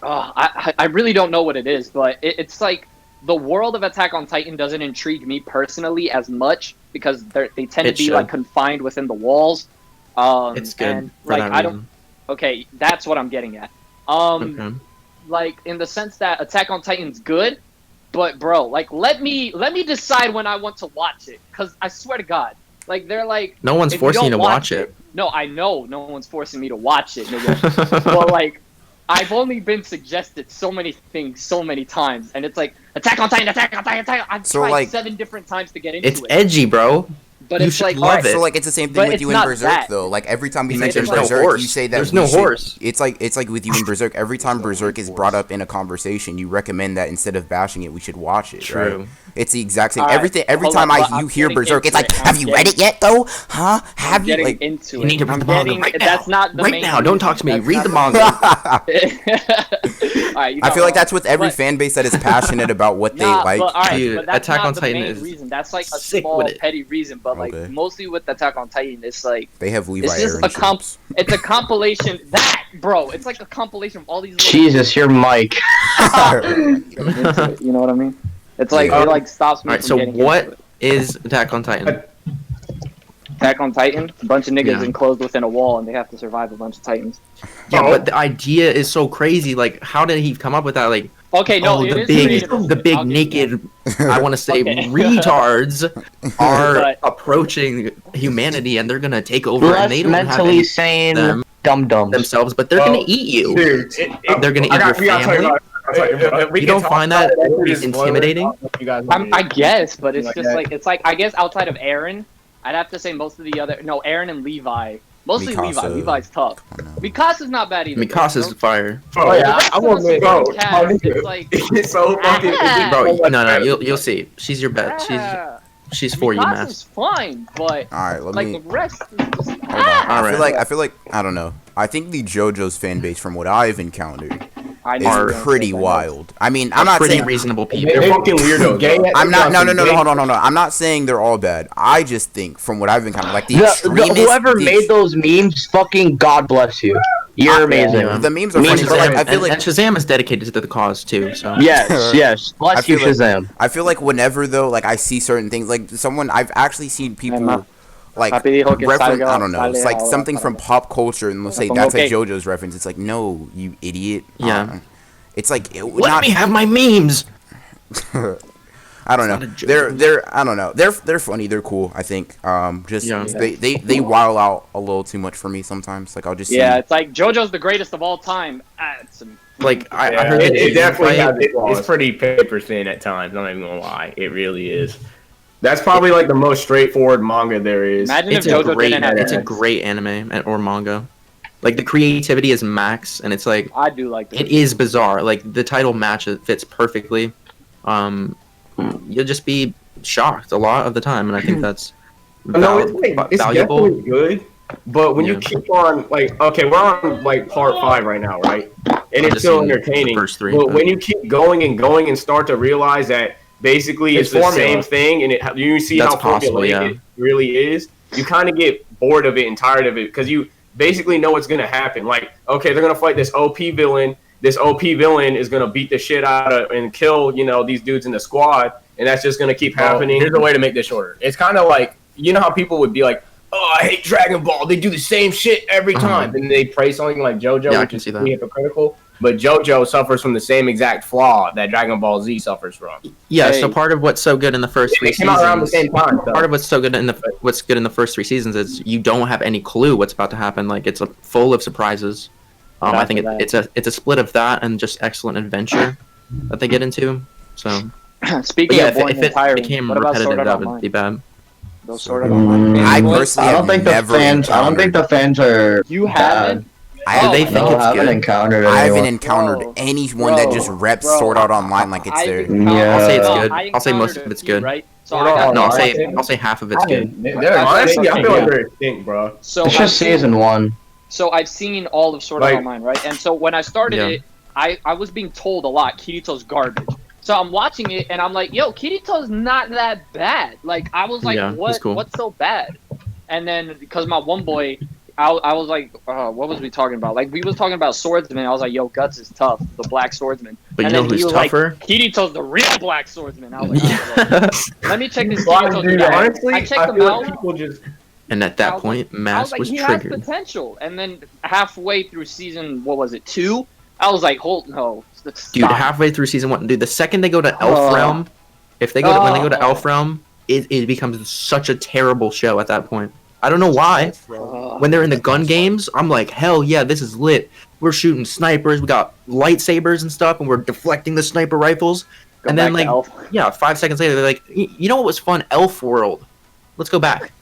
I really don't know what it is, but it's like the world of Attack on Titan doesn't intrigue me personally as much because they tend to be like confined within the walls. It's good and, for like that I reason. don't. Okay, that's what I'm getting at. Okay. Like in the sense that Attack on Titan's good, but bro, like let me decide when I want to watch it, because I swear to God, like they're like, No one's if you forcing you don't to watch it. No, I know no one's forcing me to watch it, nigga. But like, I've only been suggested so many things so many times, and it's like Attack on Titan. I've So, tried like, 7 different times to get into It's it. edgy, bro. But You it's should like, love alright, it. So like it's the same But thing with it's you in not Berserk that. though. Like every time we It's mention like- There's no Berserk, horse. you say that There's we no should- horse. It's like with you in Berserk. Every time Berserk is brought up in a conversation, you recommend that instead of bashing it, we should watch it. True. Right? It's the exact same. Alright, Every hold time on, but you I'm hear getting Berserk, it's into like, it. have you read it yet though? Huh? Have you? getting Like, into You it. need to read I'm the manga getting- right That's now. not the Right main now, don't talk to me. reason. Read the That's manga. Alright, you I got feel like one. that's with every But- fan base that is passionate about what they Nah, like. but, alright, Dude, but that's Attack not on the Titan main is reason. That's like a sick small with it. petty reason, but like Okay. mostly with Attack on Titan, it's like They have Levi it's just Aaron a comp. ships. It's a compilation. That bro, it's like a compilation of all these. Little Jesus, your mic. into it, you know what I mean? It's like Yeah. it like stops me Alright, from so getting what into it. is Attack on Titan? Attack on Titan? A bunch of niggas Yeah. enclosed within a wall, and they have to survive a bunch of Titans. Yeah, Oh. but the idea is so crazy. Like, how did he come up with that? Like, Okay, no, oh, it the is big, creative. the I'll big give you naked. I want to say Okay. retards are But- approaching humanity, and they're gonna take over, and Less they don't have mentally any sane them dum-dums. themselves, but they're Well, gonna eat you. Dude, They're gonna eat your family. You don't find that intimidating? I guess, but it's just like it's like I guess outside of Aaron, I'd have to say most of the other Aaron and Levi. Mostly Levi. Mikasa. Levi's tough. Mikasa's not bad either. Mikasa's fire. Oh yeah, I want want to go. It's like It's so fucking. Ah. Bro, no, you'll see. She's your bet. She's for you, Mikasa's Mass. fine, but All right, let like me. the rest is just Hold on. Alright. I feel like I don't know. I think the JoJo's fan base, from what I've encountered, I is know. pretty wild. I mean, I'm not Pretty saying reasonable people. They're fucking weirdos. Gay- bro. I'm not. No. Gay- Hold on. I'm not saying they're all bad. I just think, from what I've encountered, like the The, extremists. whoever the made those memes, fucking God bless you. You're amazing. Yeah. The memes are Memes funny, but like I feel and like Shazam is dedicated to the cause too. So Yes, yes. I Bless you, feel like- Shazam. I feel like whenever though, like I see certain things, like someone I've actually seen people Emma. like Happy Hook is reference. Tiger, I don't know. It's like Tiger, something from pop culture, and they'll say From that's a okay. JoJo's reference. It's like, no, you idiot. Yeah. It's like it would let not. me have my memes. I don't It's know. not a They're I don't know. They're funny. They're cool. I think. Just Yeah. they wild out a little too much for me sometimes. Like I'll just Yeah, see, it's like JoJo's the greatest of all time. Like I Yeah, heard that it definitely fight- has it's pretty paper thin at times. I'm not even gonna lie, it really is. That's probably like the most straightforward manga there is. Imagine It's if a JoJo great, didn't have it's a X. great anime or manga. Like the creativity is max, and it's like I do like it this. is bizarre. Like the title match it fits perfectly. You'll just be shocked a lot of the time, and I think that's No, it's like it's valuable. definitely good. But when you Yeah. keep on like, okay, we're on like part 5 right now, right? And I've it's just still seen the entertaining. first 3, But but- when you keep going and start to realize that basically it's the formula. same thing, and you see That's how possible, formulaic yeah. it really is, you kind of get bored of it and tired of it because you basically know what's gonna happen. Like, okay, they're gonna fight this OP villain. This OP villain is gonna beat the shit out of and kill, these dudes in the squad, and that's just gonna keep happening. Here's a way to make this shorter. It's kind of like, you know how people would be like, oh, I hate Dragon Ball. They do the same shit every time. And they praise something like JoJo, Yeah, I which can is see that. pretty hypocritical. But JoJo suffers from the same exact flaw that Dragon Ball Z suffers from. Yeah, Hey. so part of what's so good in the first They 3 came out around the seasons, same time. So. part of what's so good in the first 3 seasons is you don't have any clue what's about to happen. Like it's full of surprises. I think it's a split of that and just excellent adventure that they get into. So Speaking but yeah, of boring if it tiring, became what about repetitive, Sword Art that would Online? be bad. Those Sword Art Online. I fanboys? personally I don't have think the never fans. I don't think the fans are. You haven't? I Oh, they my think No, it's I haven't good. encountered I haven't anyone. encountered Bro. anyone that just reps Bro. Sword Art Online like it's there. Yeah. I'll say it's No, good. I I'll say most encountered of it's a few, good. right? So Sword I got Art No, Online. I'll say half of it's good. Honestly, I feel like they're extinct, bro. So It's I've just seen- season 1. So I've seen all of Sword Art Like- Online, right? And so when I started Yeah. it, I was being told a lot, Kirito's garbage. So I'm watching it and I'm like, yo, Kirito's not that bad. Like I was like, Yeah, he's what? cool. What's so bad? And then because my one boy, I was like, what was we talking about? Like we was talking about swordsman. I was like, yo, Guts is tough, the black swordsman. But you And know then who's he was tougher? Like, Kirito's the real black swordsman. I was like, oh, Yeah. let me check this Why, Kirito dude, dude out. honestly, I I checked him feel out. like people just And at I that was point, I Mass was like, was he has triggered. potential. And then halfway through season, what was it, 2? I was like, hold no, stop. Dude, halfway through season 1, dude, the second they go to Elf Oh. Realm, when they go to Oh. Elf Realm, it becomes such a terrible show at that point. I don't know why. When they're in the gun games, I'm like, hell yeah, this is lit. We're shooting snipers, we got lightsabers and stuff, and we're deflecting the sniper rifles. Go and then, back to like, Elf. yeah, 5 seconds later, they're like, you know what was fun? Elf World. Let's go back.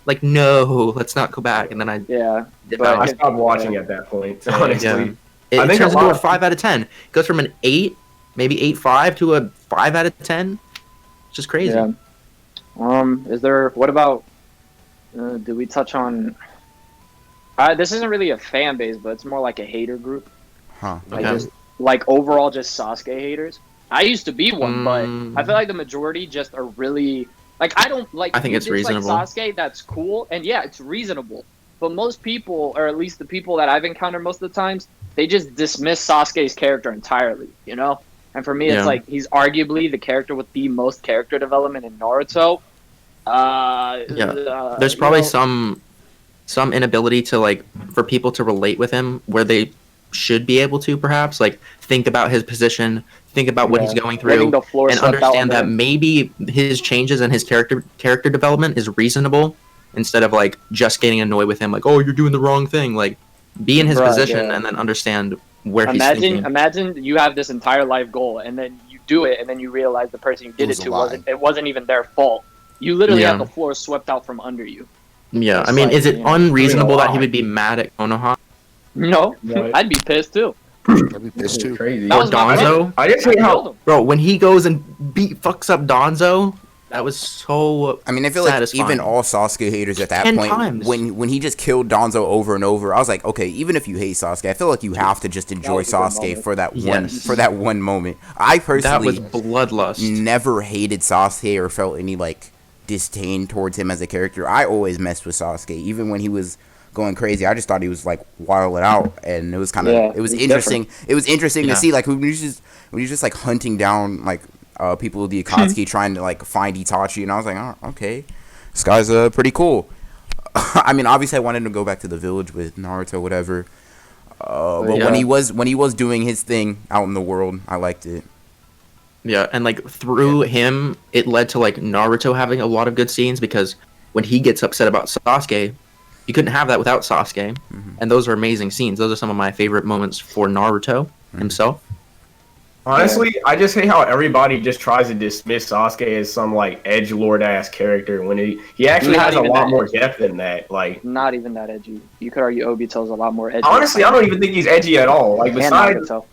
like, no, let's not go back. And then I Yeah, dip but- out. I stopped watching at that point. Honestly, Yeah. It, I it think turns a into lot a of- 5 out of 10. It goes from an 8, maybe 8.5 to a 5 out of 10. It's just crazy. Yeah. Is there? What about? Do we touch on? This isn't really a fan base, but it's more like a hater group. Huh. Like Okay. just like overall, just Sasuke haters. I used to be one, Mm. but I feel like the majority just are really like I don't like. I think you it's dislike reasonable. Sasuke, that's cool, and yeah, it's reasonable. But most people, or at least the people that I've encountered most of the times, they just dismiss Sasuke's character entirely. You know. And for me, Yeah. it's like he's arguably the character with the most character development in Naruto. There's probably some inability to like for people to relate with him where they should be able to perhaps like think about his position, think about what he's going Getting through, the floor and swept out understand under that him. maybe his changes and his character development is reasonable instead of like just getting annoyed with him like, oh, you're doing the wrong thing. Like be in his Bruh, position yeah. and then understand where he's thinking. Imagine you have this entire life goal, and then you do it, and then you realize the person you did it was a to lie. wasn't even their fault. You literally Yeah. have the floor swept out from under you. Yeah, It's I mean, like, is it you know, unreasonable that he lie. would be mad at Konoha No, Right. I'd be pissed too. I'd be pissed This too. is crazy. That or was my brother. Donzo? I just hate Killed how him. Bro, when he goes and fucks up Donzo, that was so I mean, I feel like satisfying. even all Sasuke haters at that 10 point, times. when he just killed Danzo over and over, I was like, okay, even if you hate Sasuke, I feel like you have to just enjoy was a good Sasuke moment. for that Yes. one moment. I that personally was bloodlust. never hated Sasuke or felt any like disdain towards him as a character. I always messed with Sasuke, even when he was going crazy. I just thought he was like wilding out, and it was kind of Yeah, it was he's interesting. It was interesting Yeah. to see like when he was just like hunting down like people with the Akatsuki trying to like find Itachi, and I was like, oh, okay, this guy's pretty cool. I mean, obviously, I wanted to go back to the village with Naruto, whatever. But Yeah. when he was doing his thing out in the world, I liked it. Yeah, and like through him, it led to like Naruto having a lot of good scenes because when he gets upset about Sasuke, you couldn't have that without Sasuke, and those are amazing scenes. Those are some of my favorite moments for Naruto himself. Honestly, I just hate how everybody just tries to dismiss Sasuke as some like edgelord ass character when he actually Not has a even lot that. more depth than that. Like Not even that edgy. You could argue Obito's a lot more edgy. honestly, I don't even think he's edgy at all. Like And besides, Naruto.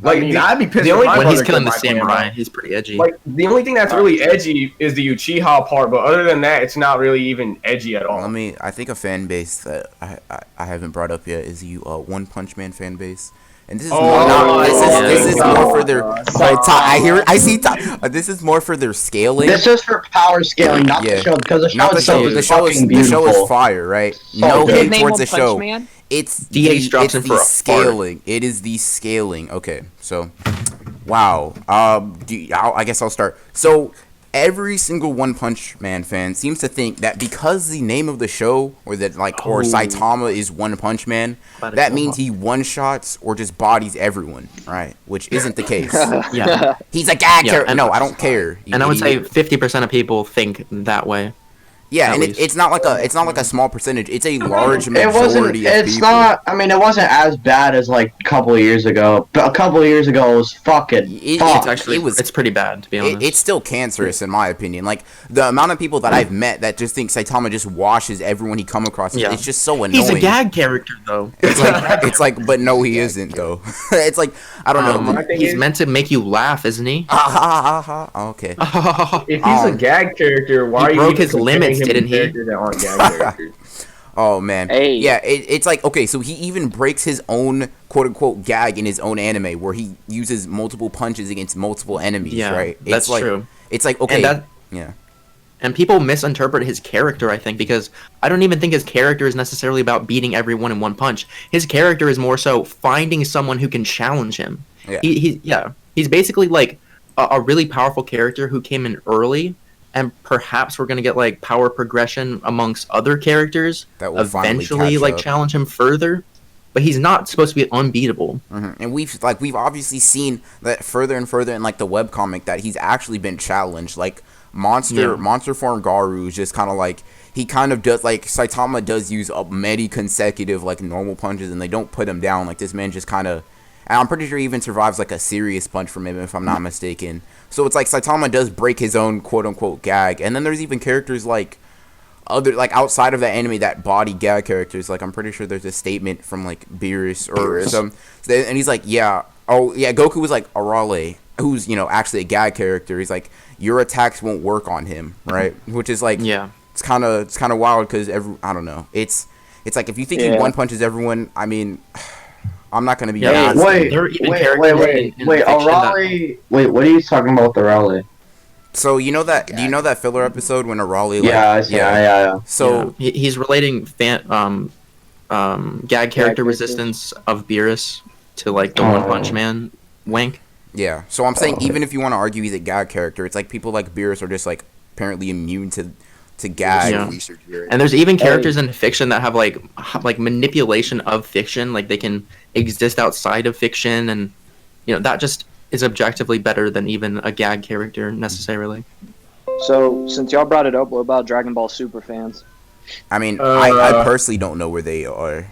like I mean, the, I'd be pissed the if only my When brother he's killing the killed my samurai, grandma. he's pretty edgy. like the only thing that's really edgy is the Uchiha part, but other than that, it's not really even edgy at all. I think a fan base that I haven't brought up yet is the One Punch Man fan base. And this is Oh, more, no, this is no, more for their this is more for their scaling. This is for power scaling, not Yeah. the show, because the show Not the itself show. is The show is fucking the show beautiful. is fire, right? So No good. hate His name towards the One Punch show. Man? It's DH drops him the for a fart. scaling. It is the scaling. Okay, so wow. I guess I'll start. So every single One Punch Man fan seems to think that because the name of the show or Saitama is One Punch Man, Glad it that came means up. he one shots or just bodies everyone, right? Which isn't the case. yeah, He's a gag Yeah, character. and- No, I don't care. you and I would say idiot. 50% of people think that way. yeah, at and least. it's not like a small percentage. It's a large It wasn't. majority of It's people. not. I mean, it wasn't as bad as like a couple of years ago. But a couple of years ago, it was fucking. It's It's actually It was- it's pretty bad to be honest. It's still cancerous in my opinion. Like the amount of people that I've met that just think Saitama just washes everyone he come across. Yeah. It's just so annoying. He's a gag character though. It's like, but no, he isn't though. It's like I don't know. My thing He's is- meant to make you laugh, isn't he? Okay. If he's a gag character, why are you broke even his limits, comparing him to didn't he? characters that aren't gag characters? Oh man. Hey. Yeah, it's like okay, so he even breaks his own quote unquote gag in his own anime where he uses multiple punches against multiple enemies. Yeah, right. that's it's like, true. It's like okay. And that yeah. and people misinterpret his character, I think, because I don't even think his character is necessarily about beating everyone in one punch. His character is more so finding someone who can challenge him. Yeah. He's basically like a really powerful character who came in early, and perhaps we're gonna get like power progression amongst other characters That will finally eventually catch like up. challenge him further. But he's not supposed to be unbeatable. And we've obviously seen that further and further in like the webcomic that he's actually been challenged. Like monster form Garu is just kind of like he kind of does like Saitama does use many consecutive like normal punches and they don't put him down. Like this man just kind of, and I'm pretty sure he even survives like a serious punch from him if I'm not mistaken. So it's like Saitama does break his own quote unquote gag. And then there's even characters like other like outside of that anime that body gag characters. Like I'm pretty sure there's a statement from like Beerus or some, and he's like, yeah, oh yeah, Goku was like Arale, who's actually a gag character. He's like, your attacks won't work on him, right? Which is like, Yeah. it's kind of wild because I don't know, it's like if you think he one punches everyone, I mean, I'm not gonna be Yeah, honest. Wait, There are even wait, characters wait, in fiction Arale. Wait, what are you talking about with Arale? So do you know that filler episode when Arale Yeah, I see. Yeah. So he's relating gag character resistance of Beerus to like the One Punch Man wink. yeah, so I'm saying even if you want to argue he's a gag character, it's like people like Beerus are just like apparently immune to gag. Yeah. And there's even characters in fiction that have like manipulation of fiction, like they can exist outside of fiction, and that just is objectively better than even a gag character necessarily. So, since y'all brought it up, what about Dragon Ball Super fans? I mean, I personally don't know where they are.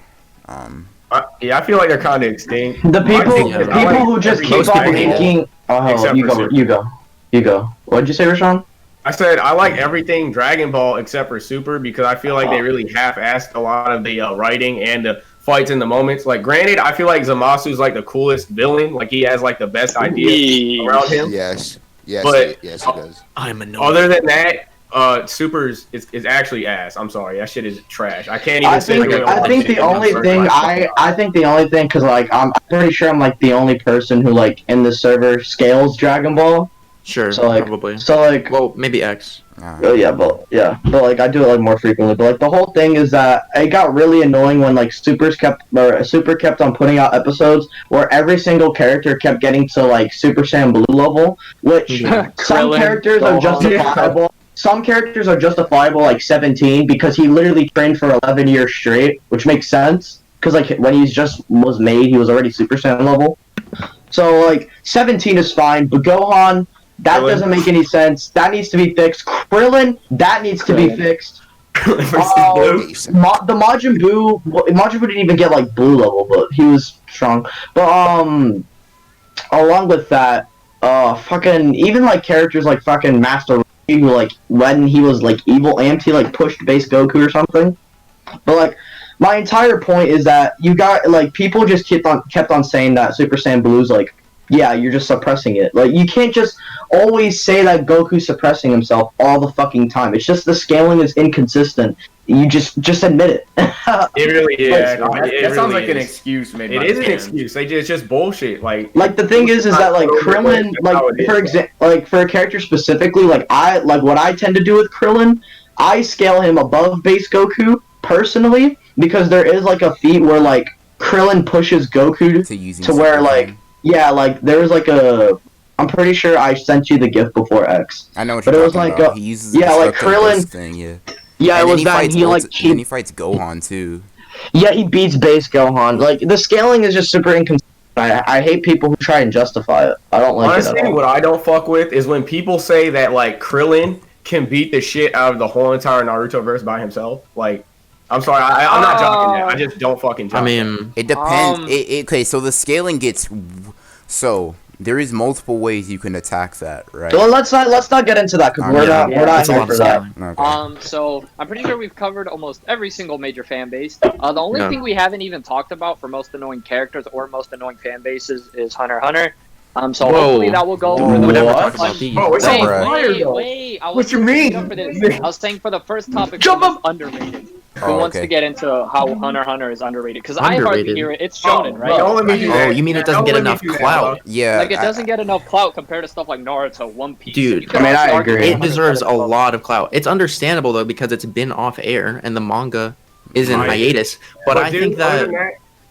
I feel like they're kind of extinct. The people who just keep most on people hate it. thinking. Oh, Except you for go. Super. You go. What'd you say, Rashawn? I said I like everything Dragon Ball except for Super because I feel like they really half-assed a lot of the writing and the fights in the moments. Like, granted, I feel like Zamasu's like the coolest villain. Like, he has like the best ideas around him. Yes, But- yes, he does. I'm annoyed. Other than that, Super's is actually ass. I'm sorry, that shit is trash. I can't even I say. think the only thing I think the only thing because like I'm pretty sure I'm like the only person who like in the server scales Dragon Ball. Sure, So like probably. well Maybe X. but like I do it like more frequently. But like the whole thing is that it got really annoying when like Super kept on putting out episodes where every single character kept getting to like Super Saiyan Blue level, which some characters are justifiable. Some characters are justifiable like 17 because he literally trained for 11 years straight, which makes sense because like when he was made, he was already Super Saiyan level. So like 17 is fine, but Gohan. That doesn't make any sense. That needs to be fixed. Krillin, that needs to be fixed. The Majin Buu didn't even get like blue level, but he was strong. But along with that, fucking even like characters like fucking Master Yi, who like when he was like evil amped, he like pushed base Goku or something. But like my entire point is that you got like people just kept on saying that Super Saiyan Blue's like. Yeah, you're just suppressing it. Like, you can't just always say that Goku's suppressing himself all the fucking time. It's just the scaling is inconsistent. You just admit it. It really is. That sounds like an excuse, maybe. It is an excuse. It's just bullshit. Like the thing is that like Krillin, for a character specifically, like what I tend to do with Krillin, I scale him above base Goku personally because there is like a feat where like Krillin pushes Goku to where like. Yeah, like there was like I'm pretty sure I sent you the GIF before X. I know what you're talking about. He uses like Krillin thing, yeah. Yeah, it was that and he fights Gohan too. Yeah, he beats base Gohan. Like the scaling is just super inconsistent. I hate people who try and justify it. I don't like it at all. What I don't fuck with is when people say that like Krillin can beat the shit out of the whole entire Naruto verse by himself. Like, I'm sorry, I'm not joking that. I just don't fucking joke. I mean, it depends. Okay, so the scaling gets so there is multiple ways you can attack that, right? Well, let's not get into that because we're not here for that. Okay. So I'm pretty sure we've covered almost every single major fan base. The only thing we haven't even talked about for most annoying characters or most annoying fan bases is Hunter x Hunter. So hopefully that will go over the. Wait. What you mean? I was saying for the first topic, it's underrated. Who wants to get into how Hunter x Hunter is underrated? Because I hardly hear it. It's Shonen, right? Oh, you mean it doesn't get enough clout? Yeah. Like it doesn't get enough clout compared to stuff like Naruto, One Piece. Dude, I mean, I agree. It deserves a lot of clout. It's understandable though because it's been off air and the manga is in hiatus. But I think that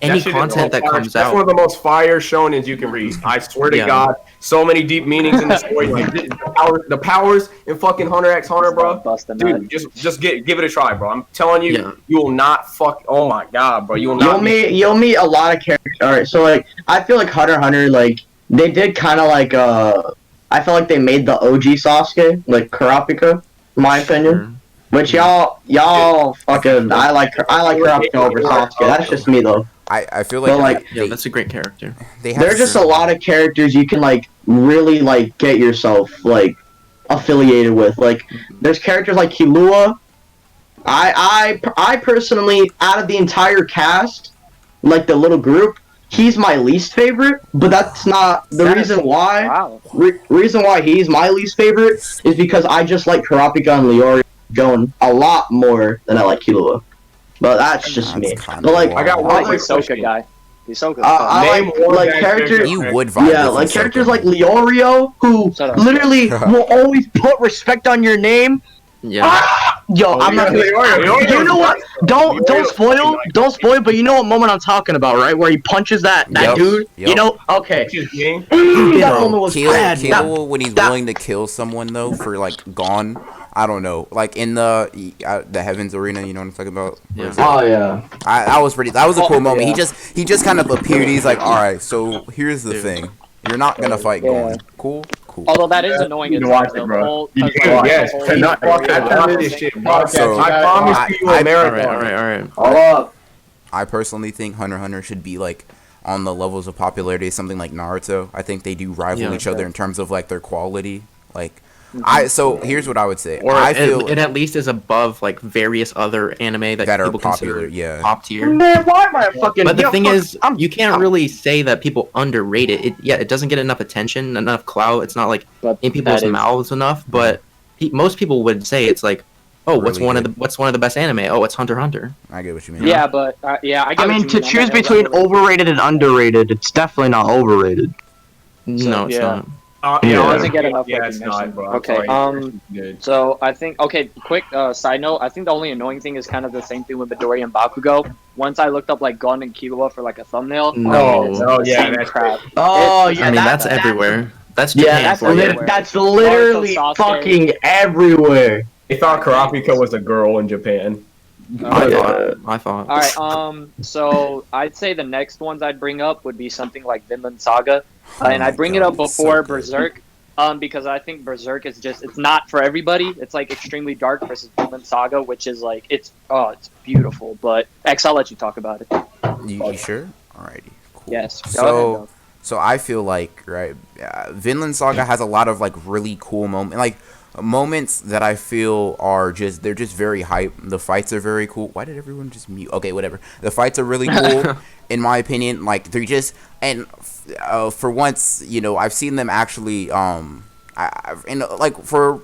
any content that comes out, that's one of the most fire shonens you can read. I swear to God, so many deep meanings in the story. Like the powers in fucking Hunter x Hunter, bro. Dude, just give it a try, bro. I'm telling you, you will not fuck. Oh my God, bro, you will not. You'll meet a lot of characters. All right, so like I feel like Hunter x Hunter, like they did kind of like I feel like they made the OG Sasuke, like Kurapika, in my opinion. Which y'all fucking I like Kurapika over Sasuke. That's just me though. I feel like, that's a great character. There's just a lot of characters you can like really like get yourself like affiliated with. Like there's characters like Killua, I personally, out of the entire cast, like the little group, he's my least favorite. But that's not the reason why. Wow. Reason why he's my least favorite is because I just like Kurapika and Leorio going a lot more than I like Killua. But that's just me. But like, I got I one like quick Hisoka question. guy. Hisoka's I Name like one like bad characters. You would vibe. Yeah, with like Hisoka. characters like Leorio, who Shut up. literally will always put respect on your name. Yeah. Yo, I'm not. You know what? Don't spoil. But you know what moment I'm talking about, right? Where he punches that Yep. dude. Yep. You know? Okay. Excuse That moment was Kill bad. when he's willing to kill someone though for like gone. I don't know, like in the Heavens Arena. You know what I'm talking about? Yeah. Oh yeah. That was pretty. That was a cool moment. yeah. He just kind of appeared. He's like, all right, so here's the thing. You're not gonna fight Yeah. Gon. Cool. Although that is annoying. You as need to watch the it, bro. whole- You 'cause, need to like, watch the it. whole- Cannot me. After this shit, bro. So, I promise you a marathon. All right. Hold up. I personally think Hunter x Hunter should be like on the levels of popularity of something like Naruto. I think they do rival Yeah. each other in terms of like their quality. Like, Mm-hmm. so here's what I would say. Or I feel it at least is above like various other anime that are people popular. consider Yeah. top tier. Man, why am I fucking? But the yo, thing fuck, is, you can't really say that people underrate it. It doesn't get enough attention, enough clout. It's not like But in people's that is- mouths enough. But most people would say it's like, oh, what's Really one of the best anime? Oh, it's Hunter x Hunter. I get what you mean. Yeah, but yeah, I get I what mean, you to mean. choose That is between underrated. overrated and underrated, it's definitely not overrated. No, it's yeah. not. It Yeah. doesn't get enough Yeah, it's recognition. not, bro. I'm Okay, sorry. Good. So I think quick side note. I think the only annoying thing is kind of the same thing with Midoriya and Bakugo. Once I looked up like Gon and Killua for like a thumbnail. No. it's Oh, the yeah, same that's crap. Oh It's- yeah, I mean, that's everywhere. That's Japan that's for you. everywhere. that's literally Naruto, Sasuke. fucking everywhere. They thought Kurapika was a girl in Japan. I Okay. thought. All right. So I'd say the next ones I'd bring up would be something like Vinland Saga, and my I bring it God, up it's so before good. Berserk, because I think Berserk is it's not for everybody. It's like extremely dark versus Vinland Saga, which is like it's beautiful. But X, I'll let you talk about it. You sure? Alrighty. Cool. Yes. Go So, ahead, so I feel like Vinland Saga has a lot of like really cool moments that I feel are they're just very hype. The fights are very cool. Why did everyone just mute? Okay, whatever. The fights are really cool, in my opinion. Like they're just for once, I've seen them actually. For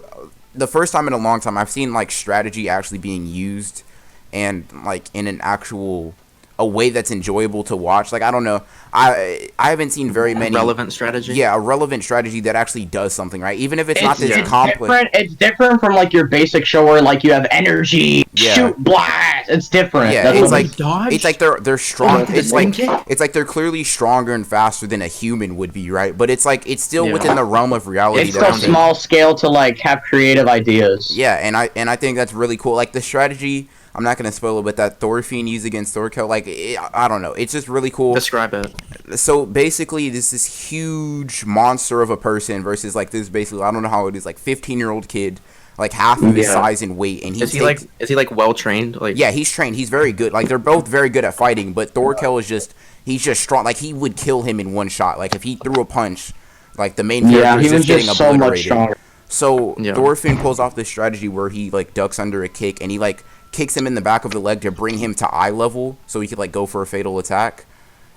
the first time in a long time, I've seen like strategy actually being used, and like in an actual a way that's enjoyable to watch. Like I don't know, I haven't seen very many relevant strategy. Yeah, a relevant strategy that actually does something, right? Even if it's not this yeah. complex. It's different from like your basic show where like you have energy, Yeah. shoot, blast. It's different. Yeah, That's it's what- like dodge. it's like they're strong. the It's like spin kick? it's like they're clearly stronger and faster than a human would be, right? But it's like it's still Yeah. within the realm of reality. it's that still I'm- small scale to like have creative ideas. Yeah, and I think that's really cool. Like the strategy, I'm not gonna spoil it, but that Thorfinn used against Thorkel, I don't know, it's just really cool. Describe it. So basically, this huge monster of a person versus like this basically, I don't know how it is, like 15-year-old kid, like half of his Yeah. size and weight, and Is he like well trained? Like yeah, he's trained. He's very good. Like they're both very good at fighting, but Thorkel is he's just strong. Like he would kill him in one shot. Like if he threw a punch, like the main character Yeah, is he was just getting just so much obliterated. stronger. So Yeah. Thorfinn pulls off this strategy where he like ducks under a kick and he like kicks him in the back of the leg to bring him to eye level so he could like go for a fatal attack.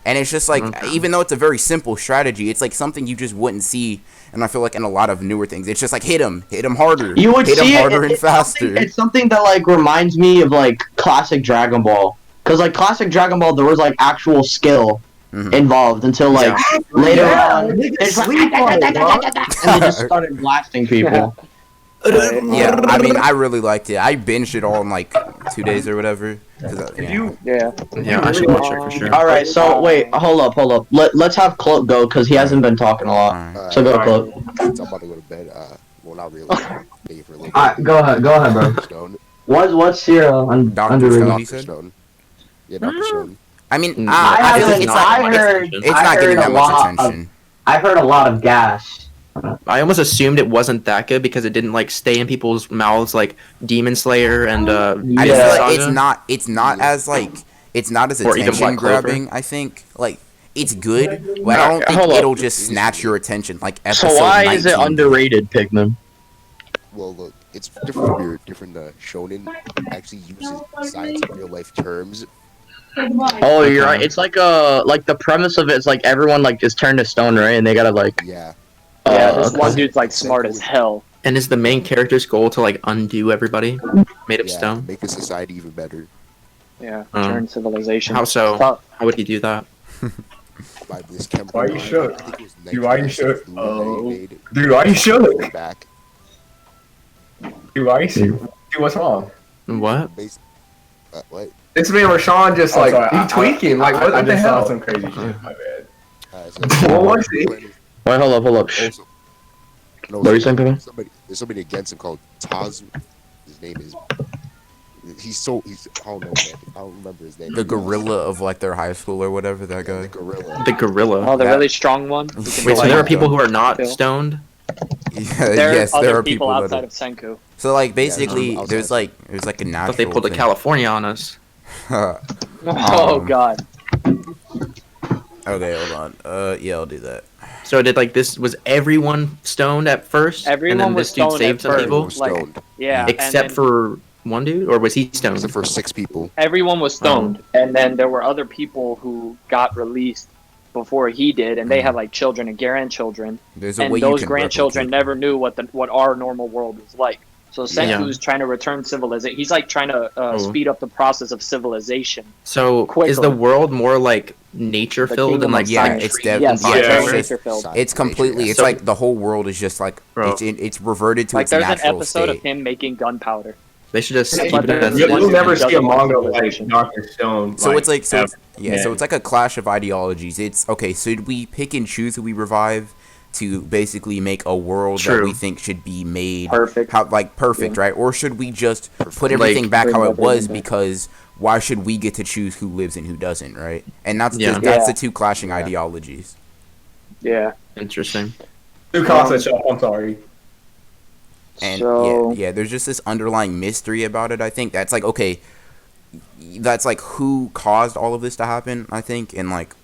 And it's just like, even though it's a very simple strategy, it's like something you just wouldn't see. And I feel like in a lot of newer things, it's just like hit him harder, You would hit see him harder it, and faster. It's something that like reminds me of like classic Dragon Ball. Cause like classic Dragon Ball, there was like actual skill Mhm. involved until like later on, niggas it's like, sleep on it, bro. and they just started blasting people. Yeah, I mean, I really liked it. I binged it all in like 2 days or whatever. 'Cause, yeah. Yeah. yeah, I should watch it for sure. All right, so wait, hold up. Let's have Cloak go because he hasn't been talking a lot. Alright. So go, Cloak. I'm about to go to bed. Well, not really. Maybe for a little Alright, go ahead, bro. Stone. What's your Dr. underrated? Stone, you Dr. said? Stone. Yeah, Dr. Stone. I mean, Mm, I it's, haven't- it's I not, heard- it's not getting that much attention. I heard a lot of gas. I almost assumed it wasn't that good because it didn't like stay in people's mouths like Demon Slayer and I just Yeah. feel like it's not as like it's not as Or even attention Black Clover. grabbing. I think like it's good, but I don't think Hold up. it'll just snatch your attention like episode So why is it 19. underrated, Pigman? Well, look, it's different. Weird, different. Shonen actually uses science in real life terms. Oh, you're right. It's like the premise of it is like everyone like is turned to stone, right? And they gotta like. Yeah. Yeah, this okay. one dude's like smart as hell. And is the main character's goal to like undo everybody made of Yeah, stone? make the society even better. Yeah, Oh. turn civilization. How so? Tough. How would he do that? By this chemical. Why you bond, shook? I think it was Dude, why you 19% shook? fluid that he made. Dude, why you shook? Back. Dude, why you shook? Dude, what's wrong? What? What? This man Rashawn just like sorry, he tweaking. Like what I the just saw hell? some crazy shit. My bad. What was it? Wait, hold up. Shh. Also, no, What are you saying, Pippa? there's somebody against him called Taz. His name is. He's I don't know, man. I don't remember his name. The gorilla of like their high school or whatever. That The guy. gorilla. The gorilla. Oh, the That- really strong one. Wait, so there are people who are not Phil. stoned? Yeah, There's yes, other there are people people that outside are. of Senku. So like basically, outside. there's a I thought natural. they pulled a thing. California on us. Oh god. Okay, hold on. Yeah, I'll do that. So did like this was everyone stoned at first? Everyone and then was this dude stoned saved at some first. people? was Like, stoned. Yeah. and Except then for one dude? Or was he stoned? Except for 6 people. everyone was stoned, and then there were other people who got released before he did, and they had like children and grandchildren, There's a and way those you can grandchildren replicate. never knew what our normal world was like. So Yeah. Senku's trying to return civilization. He's like trying to Oh. speed up the process of civilization. So Quicker. is the world more like nature filled kingdom and like of Yeah, science. it's trees definitely Yes, and yeah, it's Yeah. very it's just- nature-filled. Science, It's completely. nature, It's So- like the whole world is just like Bro. it's reverted to Like its there's an natural episode state. of him making gunpowder. they should just keep But it there's as one it You'll is. never doesn't see a want manga like civilization. Dr. Stone. So it's like so ever. it's, yeah, so it's like a clash of ideologies. It's okay. Should we pick and choose who we revive to basically make a world that True. we think should be made Perfect. how like perfect, Yeah. right? Or should we just put everything Like- back how Bring it was? everything back. Because why should we get to choose who lives and who doesn't, right? And that's Yeah. that's Yeah. the two clashing ideologies. Yeah. Interesting. Two concepts. Shop, I'm sorry. And So yeah, there's just this underlying mystery about it. I think that's like okay, that's like who caused all of this to happen. I think and like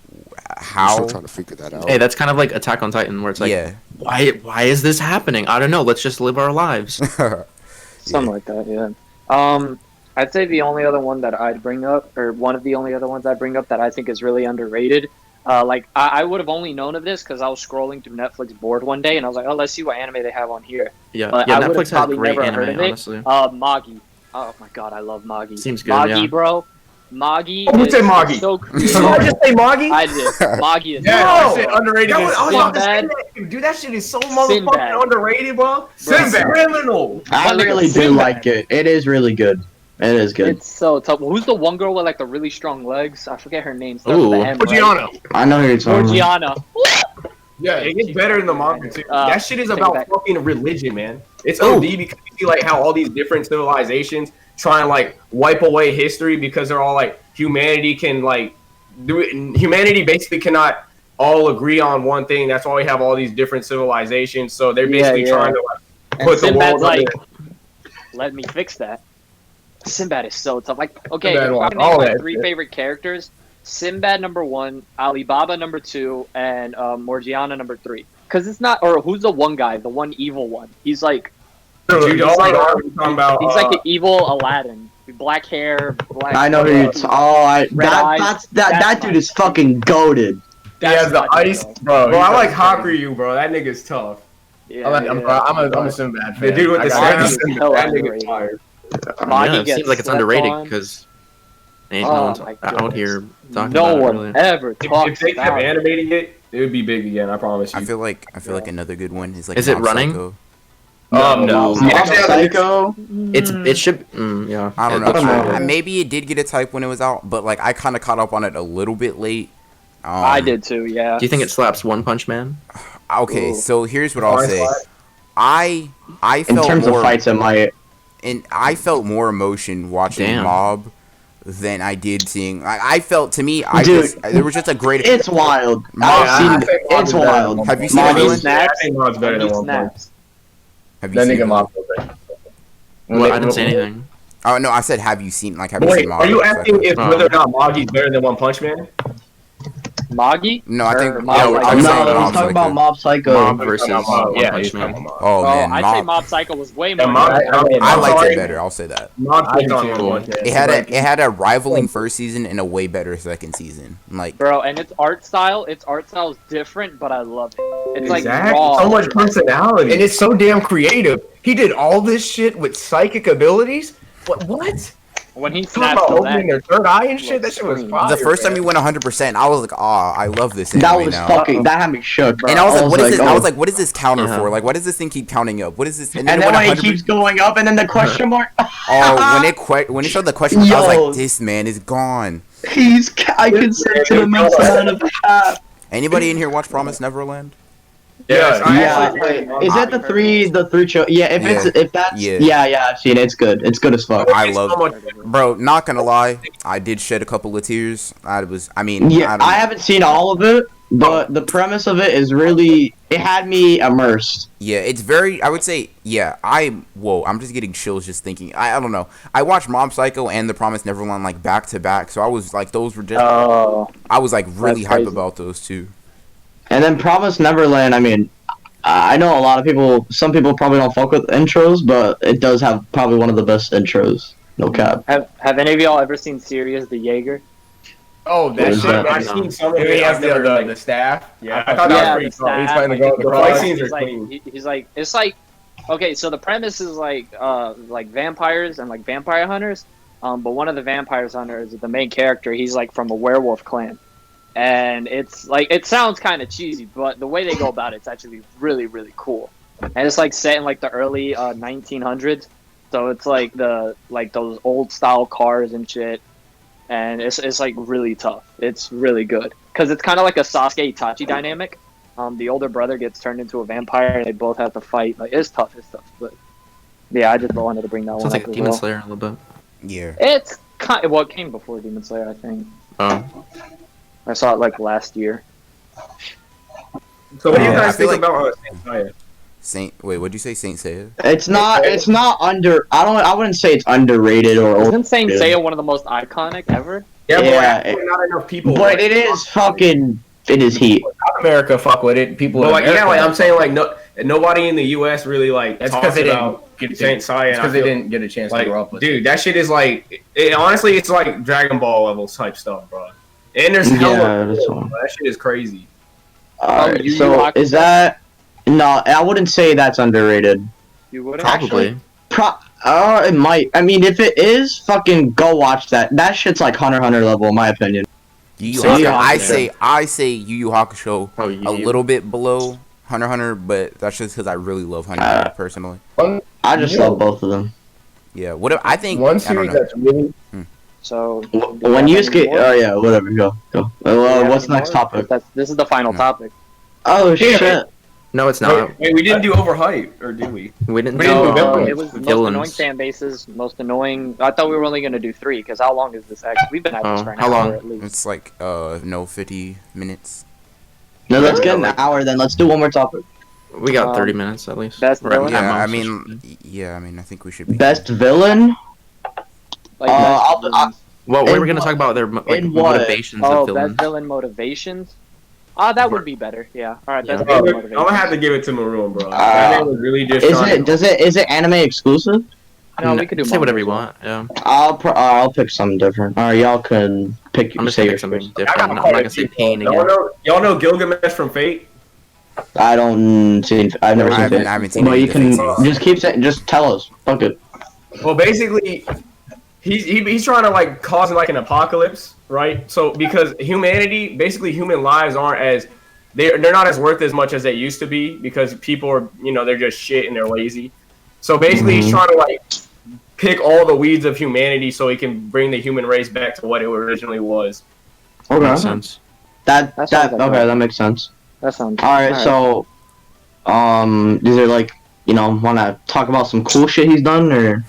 I'm how. still trying to figure that out. Hey, that's kind of like Attack on Titan where it's like Yeah. why is this happening? I don't know. Let's just live our lives. something like that. Yeah. I'd say the only other one that I'd bring up, or one of the only other ones I'd bring up that I think is really underrated. Like I would have only known of this because I was scrolling through Netflix bored one day and I was like, oh, let's see what anime they have on here. Yeah, But yeah. I would've Netflix has probably great never anime, heard of it. honestly. Magi. Oh my god, I love Magi. Seems good, Magi, yeah. bro. Magi. Who is said Magi? So Did I just say Magi? I did. Magi is Yeah, so that shit underrated. was- I was about to say that. Dude, that shit is so Sinbad. motherfucking underrated, bro. Sinbad. Criminal. I really do Sinbad. like it. It is really good. It is good. It's so tough. Who's the one girl with like the really strong legs? I forget her name. Starts with Ooh. a M, right? Gianna. I know who you're talking about. Georgiana. Yeah, it gets better in the manga too. That shit is take it about back. fucking religion, man. It's Oh. OD because you see like how all these different civilizations try and like wipe away history because they're all like humanity can like do it. And humanity basically cannot all agree on one thing. That's why we have all these different civilizations. So they're Yeah, basically yeah. trying to like And put the Sinbad's world like, under. let me fix that. Sinbad is so tough. Like, okay, Sinbad if I wants name all my that 3 shit. favorite characters, Sinbad number 1, Alibaba number 2, and Morgiana number 3. Because it's not, or who's the one guy, the one evil one? He's like, Dude, he's all like, I know talking about. he's like an evil Aladdin. Black hair, black. I know who you're. Red eyes. That That's dude my- is fucking goaded. he has the That's my ice, dude, bro. Bro, I he's like fucking crazy. Hakuryu, bro. That nigga's tough. Yeah, I'm a Sinbad fan. The dude with I the got Sinbad. sand, Hell that underrated. nigga's fire. Magi Yeah, it gets seems like it's slept underrated on. because ain't Oh no one's my out goodness. here talking No about one it. Really. ever If talks they kept about it. animating it, it would be big again. I promise you. I feel like another good one is like Is it Mob running? Psycho. No. no. Mob Actually, Psycho. It should. Yeah. I don't It- know. Maybe it did get its hype when it was out, but like I kind of caught up on it a little bit late. I did too, yeah. Do you think it slaps One Punch Man? Okay, Ooh. so here's what I'll Fine, say. fine. I In felt terms more of fights, it might. and I felt more emotion watching Damn. Mob than I did seeing. I felt to me, Dude, there was just a great. It's wild. Mob- I've I seen. think Mob It's is better than wild. One Have you Punch. seen Mob it, is Dylan? snaps. I think Mob's better He than One Punch. snaps. Have you That seen nigga it? Mob. Well, I didn't say anything. Oh no, I said have you seen Wait, Mob? are you asking if Oh. whether or not Magi's better than One Punch Man? Magi? No, I think Or no, Mob I Psycho? was No, saying he's Mob talking Psycho. about Mob Psycho. Mob versus Yeah, One he's Punch talking Man. about Mob. Oh man, I'd say Mob Psycho was way Yeah, more. Mob- good. I liked sorry. it better. I'll say that. Mob I do takes on too. One Punch Man. It had a rivaling first season and a way better second season. Like Bro, and its art style is different, but I love it. It's like Exactly. raw. So much personality. And it's so damn creative. He did all this shit with psychic abilities. What? When he Talking snaps about to opening that. their third eye and shit? That shit was fire. the first time man. you went 100%, I was like, "Ah, I love this anime That was now." fucking. That had me shook. And I was like, "What is this?" I oh. was like, "What is this counter Yeah. for? Like, why does this thing keep counting up? What is this?" And then it when went it keeps going up, and then the question mark. Oh, when it showed the question mark, I was Yo. like, "This man is gone." I can sense an immense amount of cap. Anybody in here watch Promise Neverland? Yes, I Yeah, actually- wait, is that the three show? Yeah, if that's Yeah. yeah, I've seen it. It's good. It's good as fuck. I It's love, so much- bro. Not gonna lie, I did shed a couple of tears. I mean, Yeah, don't I know. haven't seen all of it, but the premise of it is really it had me immersed. Yeah, it's very. I would say, yeah. I'm just getting chills just thinking. I don't know. I watched Mob Psycho and The Promised Neverland like back to back, so I was like, those were just. Oh. I was like really That's hype crazy. about those two. And then Promised Neverland. I mean, I know a lot of people. Some people probably don't fuck with intros, but it does have probably one of the best intros. No cap. Have any of y'all ever seen Sirius the Jaeger? Oh, What that is shit. that? I've seen some of He it. has I've never, like, the staff. Yeah, I thought that was pretty the cool. He's staff, fighting the like, girl. the The fight fight scenes are he's like, clean. he's like, it's like, okay, so the premise is like vampires and like vampire hunters, but one of the vampires hunters, the main character, he's like from a werewolf clan, and it's like, it sounds kind of cheesy, but the way they go about it's actually really, really cool, and it's like set in like the early 1900s, so it's like those old style cars and shit. And it's like really tough. It's really good because it's kind of like a Sasuke Itachi dynamic. The older brother gets turned into a vampire, and they both have to fight. Like it's tough, but yeah, I just wanted to bring that Sounds one like up as Demon well. Slayer a little bit. Yeah. It's kind well, it came before Demon Slayer, I think. Oh. I saw it like last year. So what do you I guys feel think like- about Saint Seiya? Wait, what'd you say, Saint Seiya? It's not under. I wouldn't say it's underrated or. Isn't Saint dude. Seiya one of the most iconic ever? Yeah, Yeah, but actually not enough people. But it is fucking. It is heat. South America fuck with it. People. But in like, yeah, America- like I'm saying, like nobody in the U.S. really like That's talks because they about didn't get Saint Seiya. because they didn't get a chance to Like, grow up with. dude, that shit is like, honestly, it's like Dragon Ball level type stuff, bro. And there's Yeah, hella that's people, one. bro. That shit is crazy. Alright, Yu Yu so Hakusho? is that? No, I wouldn't say that's underrated. You wouldn't Probably. It might. I mean, if it is, fucking go watch that. That shit's like Hunter x Hunter level, in my opinion. Yu Yu Saint Hakusho. Seiya. I say Yu Yu Hakusho Oh, a little bit below Hunter x Hunter, but that's just because I really love Hunter x Hunter personally. I just love both of them. Yeah. What I think? One I don't series know. that's really So When you skate, oh yeah, whatever. Go. What's the next topic? This is the final No. topic. Oh shit. No, it's not. Wait, we didn't do overhype, or did we? We didn't We didn't do do villains. It was most Villains. annoying fan bases, most annoying. I thought we were only gonna do 3 because how long is this? Actually, we've been at this Oh, for an how hour long? at least. It's like 50 minutes. No, let's get an hour then. Let's do one more topic. We got 30 Um, minutes at least. best We're at- villain? at Yeah, I most, mean, I think we should be. Best villain. Like, I'll- best Well, we in were gonna what? talk about their like In what? motivations oh, of villains. best villain motivations. That would be better. Yeah. All right. Best Yeah. I'm villain gonna motivations. have to give it to Maroon, bro. That man was really just trying to- Is it anime exclusive? No, we could do say whatever you manga as want. Yeah, I'll pick something different. Alright, y'all can pick. I'm just say gonna your pick something first. different. I I'm got not quite gonna a say few. pain Y'all again. know Gilgamesh from Fate? I don't see. I've never I seen haven't, it. I haven't seen But any you of the can faces. just keep saying. Just tell us. Fuck it. Well, basically, he's trying to like cause like an apocalypse, right? So because humanity, basically human lives aren't as they're not as worth as much as they used to be because people are they're just shit and they're lazy. So basically, he's trying to like pick all the weeds of humanity so he can bring the human race back to what it originally was. Okay. Makes sense. That That sounds like okay. right. That makes sense. That sounds. All right. So, is there like want to talk about some cool shit he's done or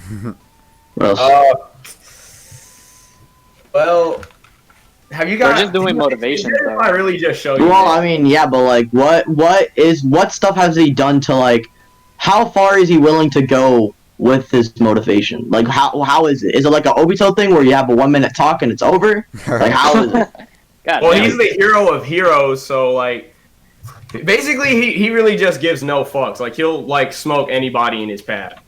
what else? Well, have you guys? We're just doing motivations, though. I really just show you. Well, I mean, yeah, but like, what stuff has he done to like? How far is he willing to go with his motivation? Like, how is it? Is it like an Obito thing where you have a 1 minute talk and it's over? Like, how is it? God Well, damn. he's the hero of heroes, so like, basically he really just gives no fucks. Like he'll like smoke anybody in his path.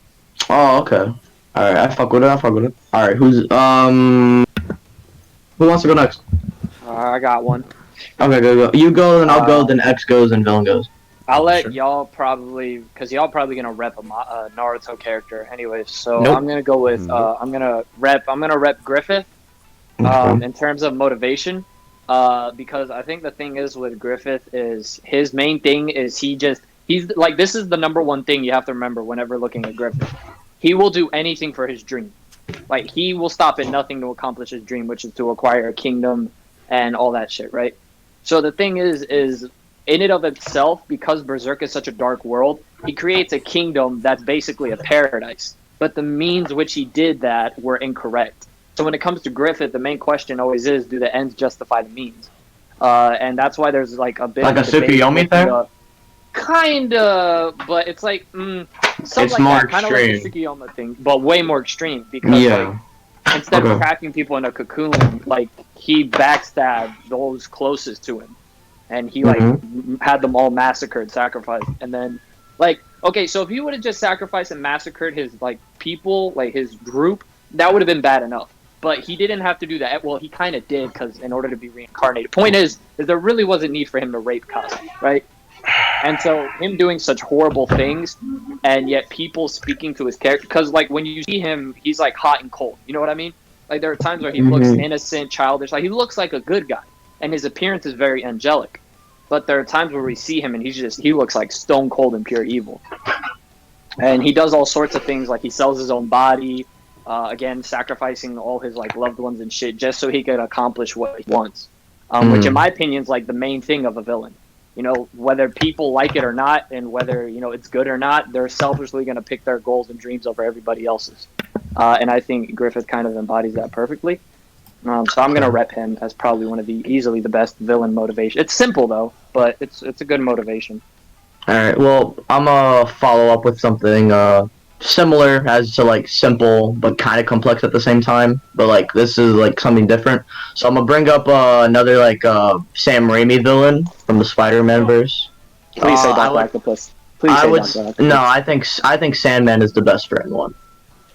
Oh, okay. Alright, I fuck with it. Alright, who wants to go next? I got one. Okay, go. You go, then I'll go, then X goes, and villain goes. I'll let Sure. y'all probably, because y'all probably gonna rep a Naruto character, anyways. So Nope. I'm gonna go with I'm gonna rep Griffith. In terms of motivation, because I think the thing is with Griffith is his main thing is he's like, this is the number one thing you have to remember whenever looking at Griffith. He will do anything for his dream. Like, he will stop at nothing to accomplish his dream, which is to acquire a kingdom and all that shit, right? So the thing is in and of itself, because Berserk is such a dark world, he creates a kingdom that's basically a paradise. But the means which he did that were incorrect. So when it comes to Griffith, the main question always is, do the ends justify the means? And that's why there's like a bit Like a of debate Tsukuyomi with thing? Kinda, but it's like something It's like more that, kind of like the extreme. Tsukiyama thing, but way more extreme because Yeah. like, instead of Okay. cracking people in a cocoon, like he backstabbed those closest to him, and he like had them all massacred, sacrificed, and then like, okay, so if he would have just sacrificed and massacred his like people, like his group, that would have been bad enough. But he didn't have to do that. Well, he kind of did, because in order to be reincarnated. Point is there really wasn't need for him to rape Kazi, right? And so him doing such horrible things, and yet people speaking to his character, because like when you see him, he's like hot and cold. You know what I mean? Like there are times where he looks innocent, childish, like he looks like a good guy, and his appearance is very angelic. But there are times where we see him and he looks like stone cold and pure evil. And he does all sorts of things, like he sells his own body, again sacrificing all his like loved ones and shit just so he could accomplish what he wants. Which in my opinion is like the main thing of a villain. You know, whether people like it or not, and whether, you know, it's good or not, they're selfishly going to pick their goals and dreams over everybody else's. And I think Griffith kind of embodies that perfectly. So I'm going to rep him as probably one of the easily the best villain motivation. It's simple though, but it's a good motivation. Alright, well, I'm gonna follow up with something similar as to like simple but kind of complex at the same time. But like this is like something different. So I'm gonna bring up another like Sam Raimi villain from the Spider-Man verse. Please say I Dr. would- Octopus. Please I say would Dr. Octopus. no, I think Sandman is the best friend one.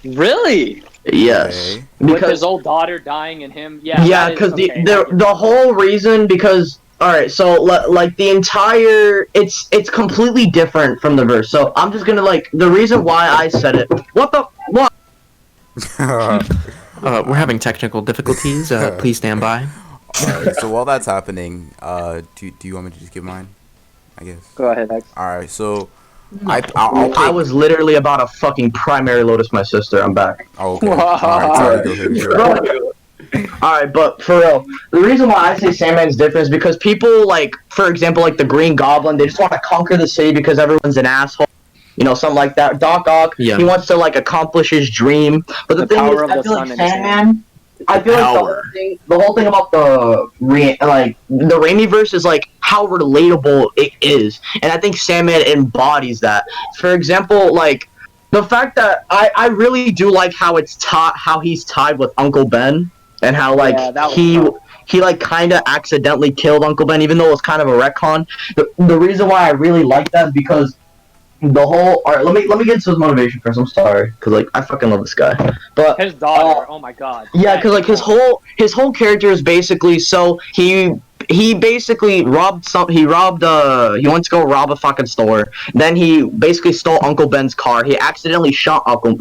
Really? Yes, Okay. With his old daughter dying and him? Yeah, yeah, that is- because okay, the whole reason, because all right, so like the entire it's completely different from the verse. So I'm just gonna like the reason why I said it. What? We're having technical difficulties. Please stand by. Alright, so while that's happening, do you want me to just give mine? I guess. Go ahead, X. Alright, so I'll pick. I was literally about to fucking primary lotus my sister. I'm back. Oh, okay. Alright, sorry, go ahead. Alright, but for real, the reason why I say Sandman's different is because people like, for example, like the Green Goblin, they just want to conquer the city because everyone's an asshole. You know, something like that. Doc Ock, Yeah. he wants to like accomplish his dream. But the The thing is, power of I the feel sun like in his Sandman, I feel Power. like the whole thing about the Raimi verse is like how relatable it is, and I think Sandman embodies that. For example, like the fact that I really do like how he's tied with Uncle Ben, and how like Yeah, that was he like kind of accidentally killed Uncle Ben, even though it was kind of a retcon. The reason why I really like that is because the whole. All right, let me get into his motivation first. I'm sorry, because like I fucking love this guy, but His daughter, oh my god. yeah, because like his whole character is basically so he basically robbed he went to go rob a fucking store. Then he basically stole Uncle Ben's car. He accidentally shot Uncle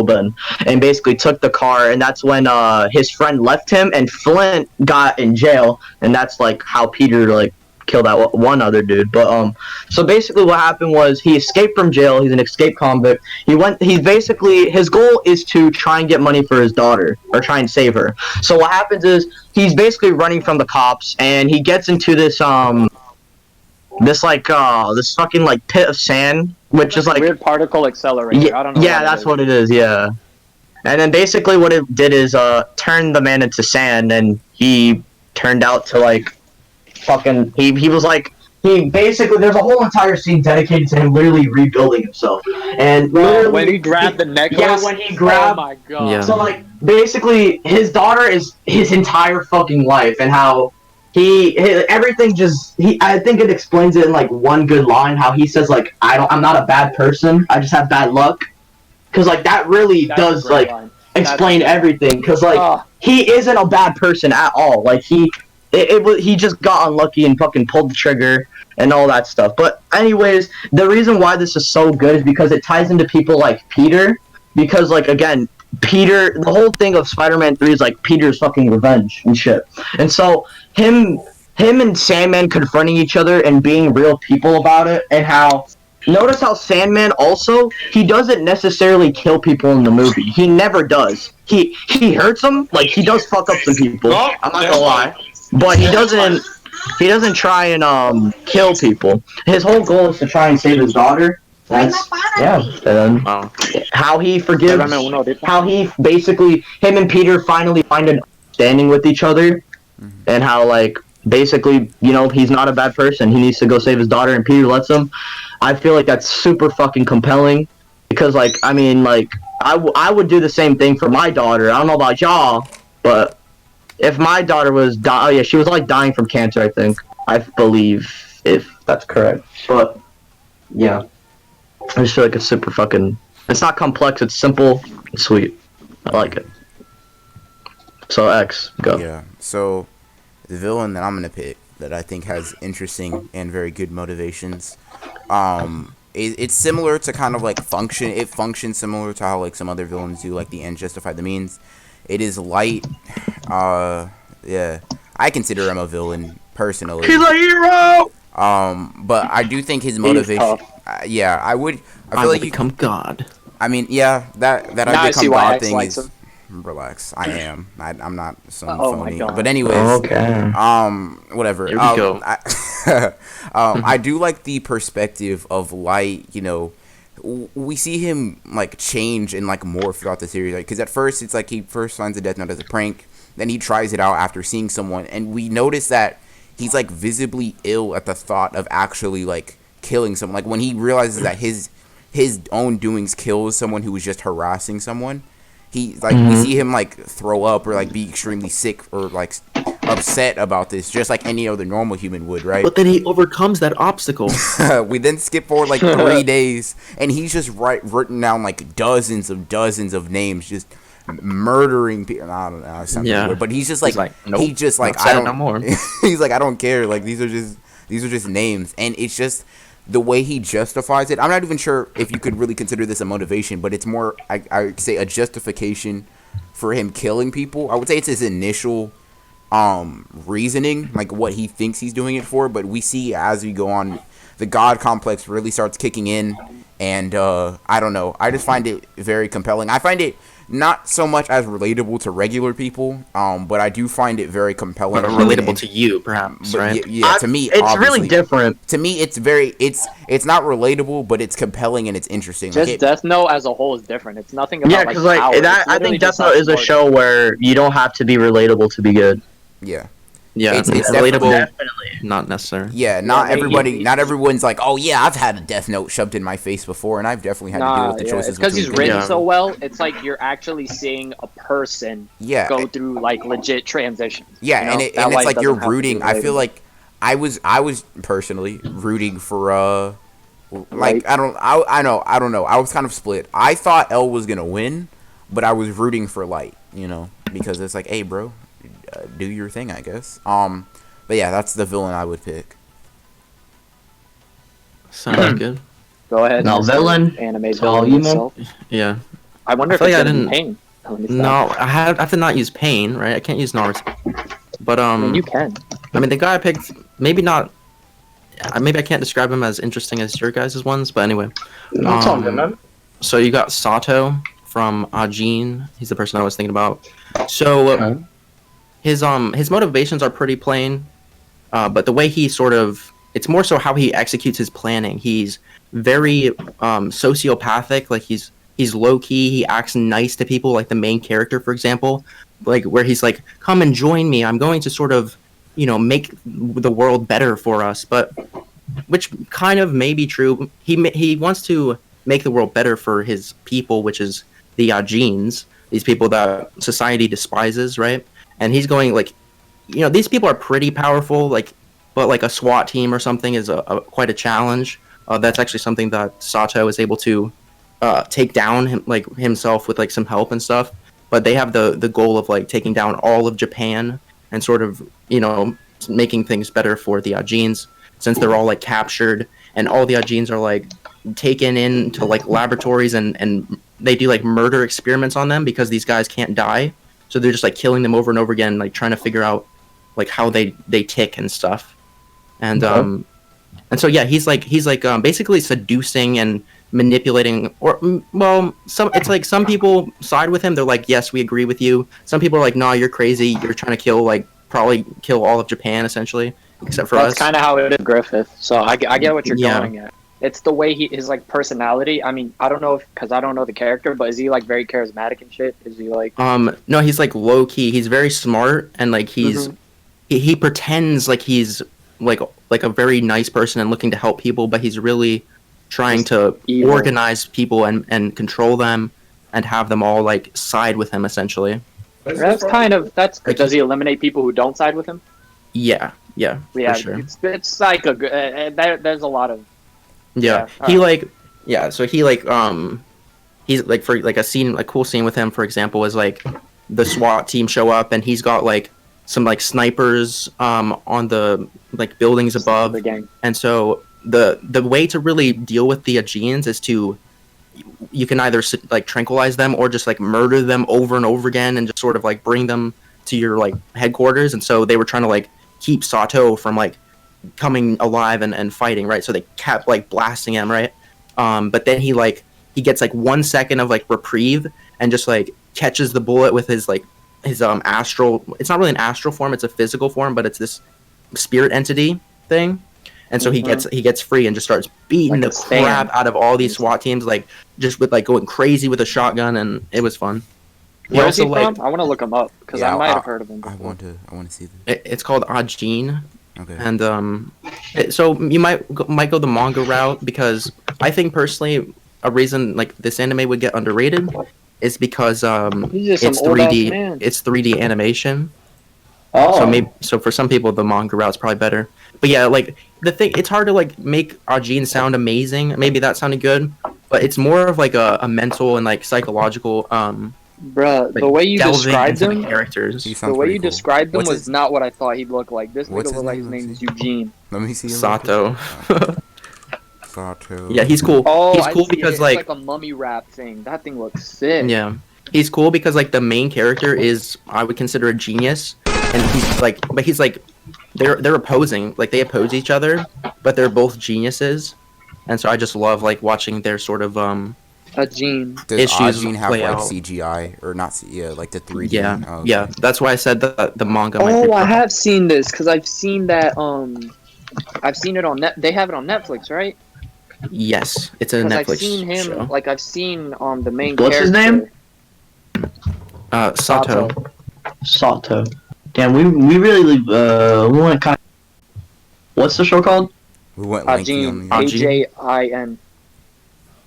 Ben and basically took the car, and that's when his friend left him and Flint got in jail, and that's like how Peter like killed that one other dude. But so basically what happened was he escaped from jail. He's an escaped convict. He's basically, his goal is to try and get money for his daughter, or try and save her. So what happens is he's basically running from the cops, and he gets into this this fucking like pit of sand, which is like weird particle accelerator. I don't know. yeah, that's what it is. Yeah. And then basically what it did is turn the man into sand, and he turned out to like fucking he was like he basically there's a whole entire scene dedicated to him literally rebuilding himself, and literally when he grabbed the necklace. yeah, when he grabbed, oh my god. Yeah. so like basically his daughter is his entire fucking life, and how everything just I think it explains it in like one good line how he says like I'm not a bad person, I just have bad luck, because like that really That's a does great like line. explain everything, because like he isn't a bad person at all, like he just got unlucky and fucking pulled the trigger and all that stuff. But anyways, the reason why this is so good is because it ties into people like Peter, because like again, Peter, the whole thing of Spider-Man 3 is like Peter's fucking revenge and shit. And so him and Sandman confronting each other and being real people about it, and how notice how Sandman also, he doesn't necessarily kill people in the movie. He never does. He hurts them, like he does fuck up some people. I'm not gonna lie. But he doesn't try and kill people. His whole goal is to try and save his daughter. That's and Wow. how he forgives, how he basically, him and Peter finally find an understanding with each other, and how like basically, you know, he's not a bad person, he needs to go save his daughter and Peter lets him. I feel like that's super fucking compelling, because like I mean like I would do the same thing for my daughter. I don't know about y'all, but if my daughter was she was like dying from cancer, I believe, if that's correct. But yeah, I just feel like it's super fucking, it's not complex, it's simple and sweet. I like it. So X, go. Yeah. So the villain that I'm gonna pick that I think has interesting and very good motivations, it's similar to kind of like function. It functions similar to how like some other villains do, like the end justify the means. It is Light. Yeah, I consider him a villain personally. He's a hero. But I do think his motivation. Yeah, I feel like you become God. I mean, yeah, that Now I I see become why God X thing likes is. him. Relax, I am. I'm not some Oh my phony. God. But anyways, Okay. whatever. Here we go. I do like the perspective of Light. You know, we see him like change and like morph throughout the series. Like, because at first it's like he first finds the Death Note as a prank, then he tries it out after seeing someone, and we notice that he's like visibly ill at the thought of actually like killing someone. Like when he realizes that his own doings kills someone who was just harassing someone. He like we see him like throw up or like be extremely sick or like upset about this, just like any other normal human would, right? But then he overcomes that obstacle. We then skip forward like 3 days, and he's just written down like dozens of names, just murdering people. I don't know, it sounds weird, but he's just like, nope, he just like I don't no more. He's like, I don't care. Like these are just names, and it's just the way he justifies it. I'm not even sure if you could really consider this a motivation, but it's more, I would say, a justification for him killing people. I would say it's his initial reasoning, like what he thinks he's doing it for. But we see as we go on, the God complex really starts kicking in, and I don't know. I just find it very compelling. I find it not so much as relatable to regular people, but I do find it very compelling. But relatable to you, perhaps, right? Yeah, to me, it's obviously. really different. To me, it's not relatable, but it's compelling and it's interesting. Just like Death Note as a whole is different. It's nothing about Yeah, because like power. that, It's I literally think Death just Note how is a it's show where you don't have to be relatable to be good. Yeah. Yeah, It's relatable, Definitely. not necessary. Yeah, not everyone's like, oh yeah, I've had a Death Note shoved in my face before, and I've definitely had to deal with the choices. It's because he's between written Yeah. so well. It's like you're actually seeing a person go through like legit transitions. Yeah, you know? and That it's way like it you're doesn't have to be rooting. I feel relatable. like I was personally rooting for like Right. I don't know. I was kind of split. I thought L was gonna win, but I was rooting for Light, you know, because it's like, hey, bro, do your thing, I guess. But yeah, that's the villain I would pick. Sounds good. Go ahead. Now, Mr. villain, Anime it's all villain you, man. himself. Yeah. I wonder I if feel it's like I gonna be didn't- Pain. Let me stop. No, I have to not use Pain, right? I can't use Naruto. But I mean, you can. I mean, the guy I picked, maybe not. Maybe I can't describe him as interesting as your guys' ones, but anyway. That's all good, man. So you got Sato from Ajin. He's the person I was thinking about. So Okay. his motivations are pretty plain, but the way he it's more so how he executes his planning. He's very sociopathic. Like he's low key. He acts nice to people, like the main character, for example, like where he's like, "Come and join me. I'm going to sort of, make the world better for us." But which kind of may be true. He wants to make the world better for his people, which is the Ajins, these people that society despises, right? And he's going like, these people are pretty powerful, like, but like a SWAT team or something is quite a challenge. That's actually something that Sato is able to take down himself with like some help and stuff. But they have the goal of like taking down all of Japan and sort of making things better for the Ajins, since they're all like captured and all the Ajins are like taken into like laboratories and they do like murder experiments on them because these guys can't die. So they're just like killing them over and over again, like trying to figure out like how they tick and stuff. And and so yeah, he's like basically seducing and manipulating, or it's like some people side with him. They're like, yes, we agree with you. Some people are like, nah, you're crazy. You're trying to probably kill all of Japan essentially, except for us. That's kind of how it is, Griffith. So I get what you're going at. It's the way his like personality. I mean, I don't know because I don't know the character, but is he like very charismatic and shit? Is he like? No, he's like low key. He's very smart and like he pretends like he's like a very nice person and looking to help people, but he's really trying to organize people and control them and have them all like side with him essentially. That's does he eliminate people who don't side with him? Yeah, for sure. It's like there's a lot of so he's like, for like a cool scene with him, for example, is like the SWAT team show up and he's got like some like snipers on the like buildings above the gang. And so the way to really deal with the Aegeans is you can either like tranquilize them or just like murder them over and over again and just sort of like bring them to your like headquarters. And so they were trying to like keep Sato from like coming alive and fighting, right? So they kept like blasting him, right? But then he gets like 1 second of like reprieve and just like catches the bullet with his astral. It's not really an astral form, it's a physical form, but it's this spirit entity thing. And so he gets free and just starts beating the crap out of all these SWAT teams, like just with like going crazy with a shotgun, and it was fun. Where is he from? I want to look him up because I might have heard of him before. I want to see this. It's called Ajin. Okay. And so you might go the manga route, because I think personally a reason like this anime would get underrated is because it's 3D. It's 3D animation. Oh. So for some people the manga route's probably better. But yeah, like the thing, it's hard to like make Ajin sound amazing. Maybe that sounded good, but it's more of like a mental and like psychological Bruh, like the way you described the him, characters. the way you described him What's was his- not what I thought he'd look like. This What's nigga looked like his name is Eugene. Let me see. Sato. Sato. Yeah, he's cool. Oh, he's cool I see because it's like a mummy rap thing. That thing looks sick. yeah, he's cool because like the main character is, I would consider, a genius, and he's like they're opposing, like they oppose each other, but they're both geniuses, and so I just love like watching their sort of Ajin. Does issues Ajin have play like out. CGI or not? Like the 3D. Yeah, Oh, okay. yeah. That's why I said that the manga. might be Oh, I have seen this because I've seen that. I've seen it on net. They have it on Netflix, right? Yes, it's a 'Cause Netflix I've seen him. show. Like I've seen the main. What's his character. name? Sato. Sato. Damn, we really we went kind of. What's the show called? We went lengthy Ajin. on the. Ajin. Ajin.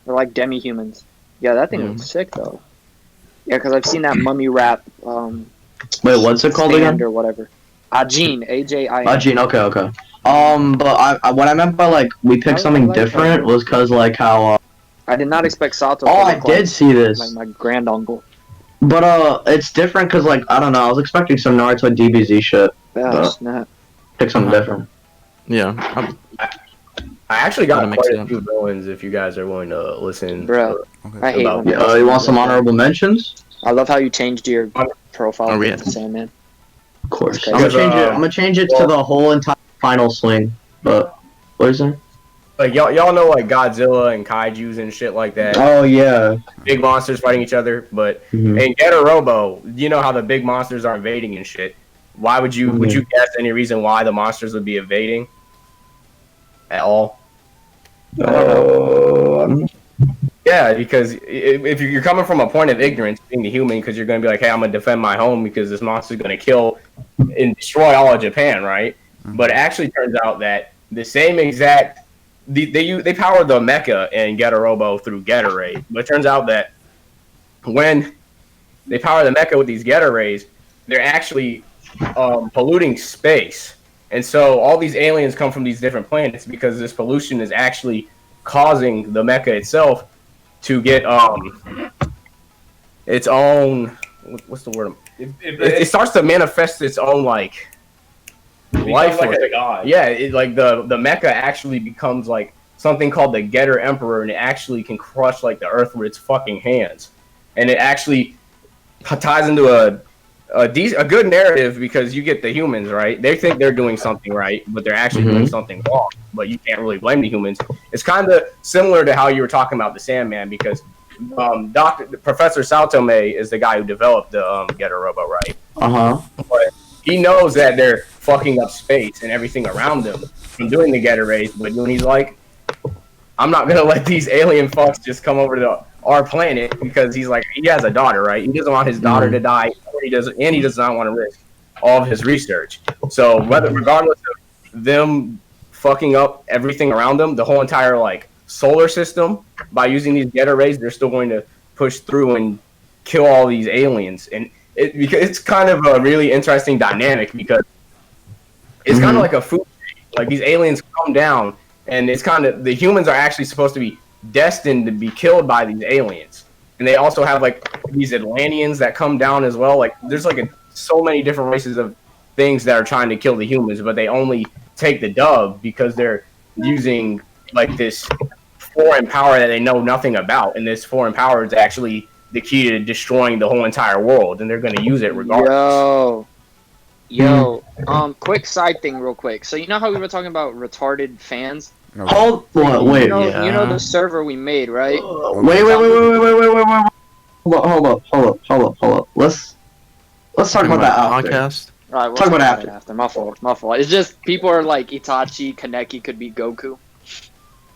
They're like demi-humans. Yeah, that thing Mm. looks sick though. Yeah, because I've seen that mummy rap. Wait, what's it called stand again? or whatever. Ajin. Ajin. Ajin. Okay. But I what I meant by like we picked I something like that. different was because like how. I did not expect Sato. Oh, to I look did like see this. my grand uncle. But it's different because like I don't know, I was expecting some Naruto DBZ shit. Yeah, snap. Pick something different. Yeah. I actually got Gotta mix quite it a up. few villains if you guys are willing to listen. Bro, Okay. I hate About- when You want some honorable mentions? I love how you changed your profile Oh, to yeah. Sandman. Of course. Okay. I'm gonna change it. Uh, I'm gonna change it to the whole entire final swing. But what is it? Like y'all know like Godzilla and kaiju's and shit like that. Oh yeah. Big monsters fighting each other, but Mhm. in Getter Robo, you know how the big monsters are invading and shit. Why would you guess any reason why the monsters would be invading at all? Yeah, because if you're coming from a point of ignorance, being the human, because you're going to be like, hey, I'm going to defend my home because this monster's going to kill and destroy all of Japan, right? But it actually turns out that the same exact they power the mecha in Robo through Getter but it turns out that when they power the mecha with these Getter rays, they're actually polluting space. And so all these aliens come from these different planets because this pollution is actually causing the mecha itself to get its own, what's the word? It starts to manifest its own like life. Like a god. Yeah, like the mecha actually becomes like something called the Getter Emperor, and it actually can crush like the earth with its fucking hands. And it actually ties into a good narrative because you get the humans, right? They think they're doing something right, but they're actually doing something wrong. But you can't really blame the humans. It's kind of similar to how you were talking about the Sandman, because Professor Saltome is the guy who developed the Getter Robo, right? But he knows that they're fucking up space and everything around them from doing the Getter Rays, but when he's like, I'm not gonna let these alien fucks just come over to our planet, because he's like, he has a daughter, right? He doesn't want his daughter to die, he does not want to risk all of his research. So regardless of them fucking up everything around them, the whole entire like solar system, by using these Getter Rays, they're still going to push through and kill all these aliens. And it's kind of a really interesting dynamic, because it's kind of like a food chain. Like, these aliens come down, and it's kind of, the humans are actually supposed to be destined to be killed by these aliens. And they also have like these Atlanteans that come down as well. Like, there's like so many different races of things that are trying to kill the humans, but they only take the dub because they're using like this foreign power that they know nothing about, and this foreign power is actually the key to destroying the whole entire world, and they're going to use it regardless. Yo, quick side thing real quick. So you know how we were talking about retarded fans? Hold on, wait. You know the server we made, right? Wait. Hold up. Let's talk about that after. Podcast. All right, we'll Talk about it after. My fault. It's just people are like Itachi, Kaneki could be Goku.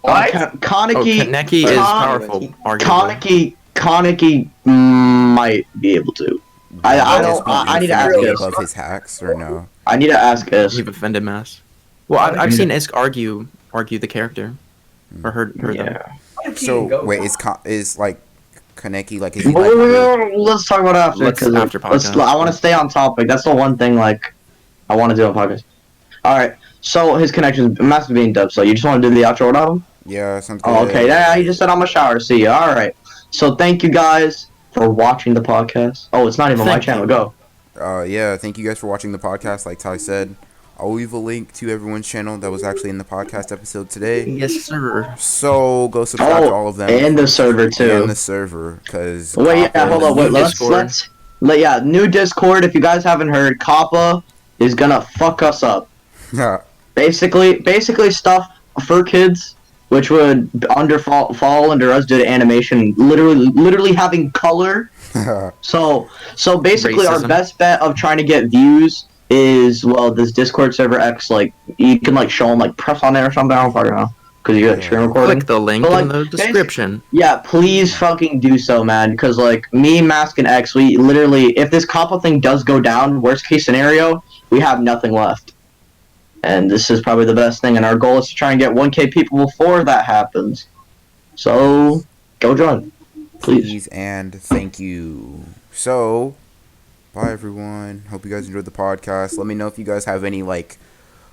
Kaneki is powerful. Arguably. Kaneki might be able to. I need to ask Isk Isk. above his hacks, or no? I need to ask Isk. You've offended Mass. Well, I've seen Isk argue the character, or heard them. So wait, is like Kaneki like? Is he like? Let's talk about it after. After podcast. I want to stay on topic. That's the one thing like I want to do on podcast. All right. So his connection's massive being dubbed. So you just want to do the outro without him? Yeah, sounds good. Oh, okay. Yeah, he just said I'm a shower. See you. All right. So thank you guys for watching the podcast. Oh, it's not even my channel. Go. Yeah, thank you guys for watching the podcast. Like Ty said, I'll leave a link to everyone's channel that was actually in the podcast episode today. Yes, sir. So go subscribe to all of them. And the server too. And the server, because wait, yeah, hold on. Wait, let's new Discord. If you guys haven't heard, Kappa is gonna fuck us up. Basically stuff for kids, which would fall under us due to animation, literally having color. So basically, Racism. our best bet of trying to get views is, well, this Discord server X, like, you can like show them, like, press on it or something. I don't fucking know, because you got screen recording. Click the link in the description. Yeah, please fucking do so, man, because like me, Mask, and X, we literally, if this Kappa thing does go down, worst case scenario, we have nothing left. And this is probably the best thing, and our goal is to try and get 1K people before that happens. So, go join. Please and thank you. So, bye everyone. Hope you guys enjoyed the podcast. Let me know if you guys have any like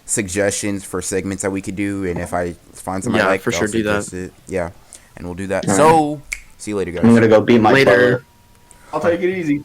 suggestions for segments that we could do, and if I find something like, for sure, do that. it. Yeah, and we'll do that. So, see you later, guys. I'm gonna go beat my Later. father. I'll take it easy.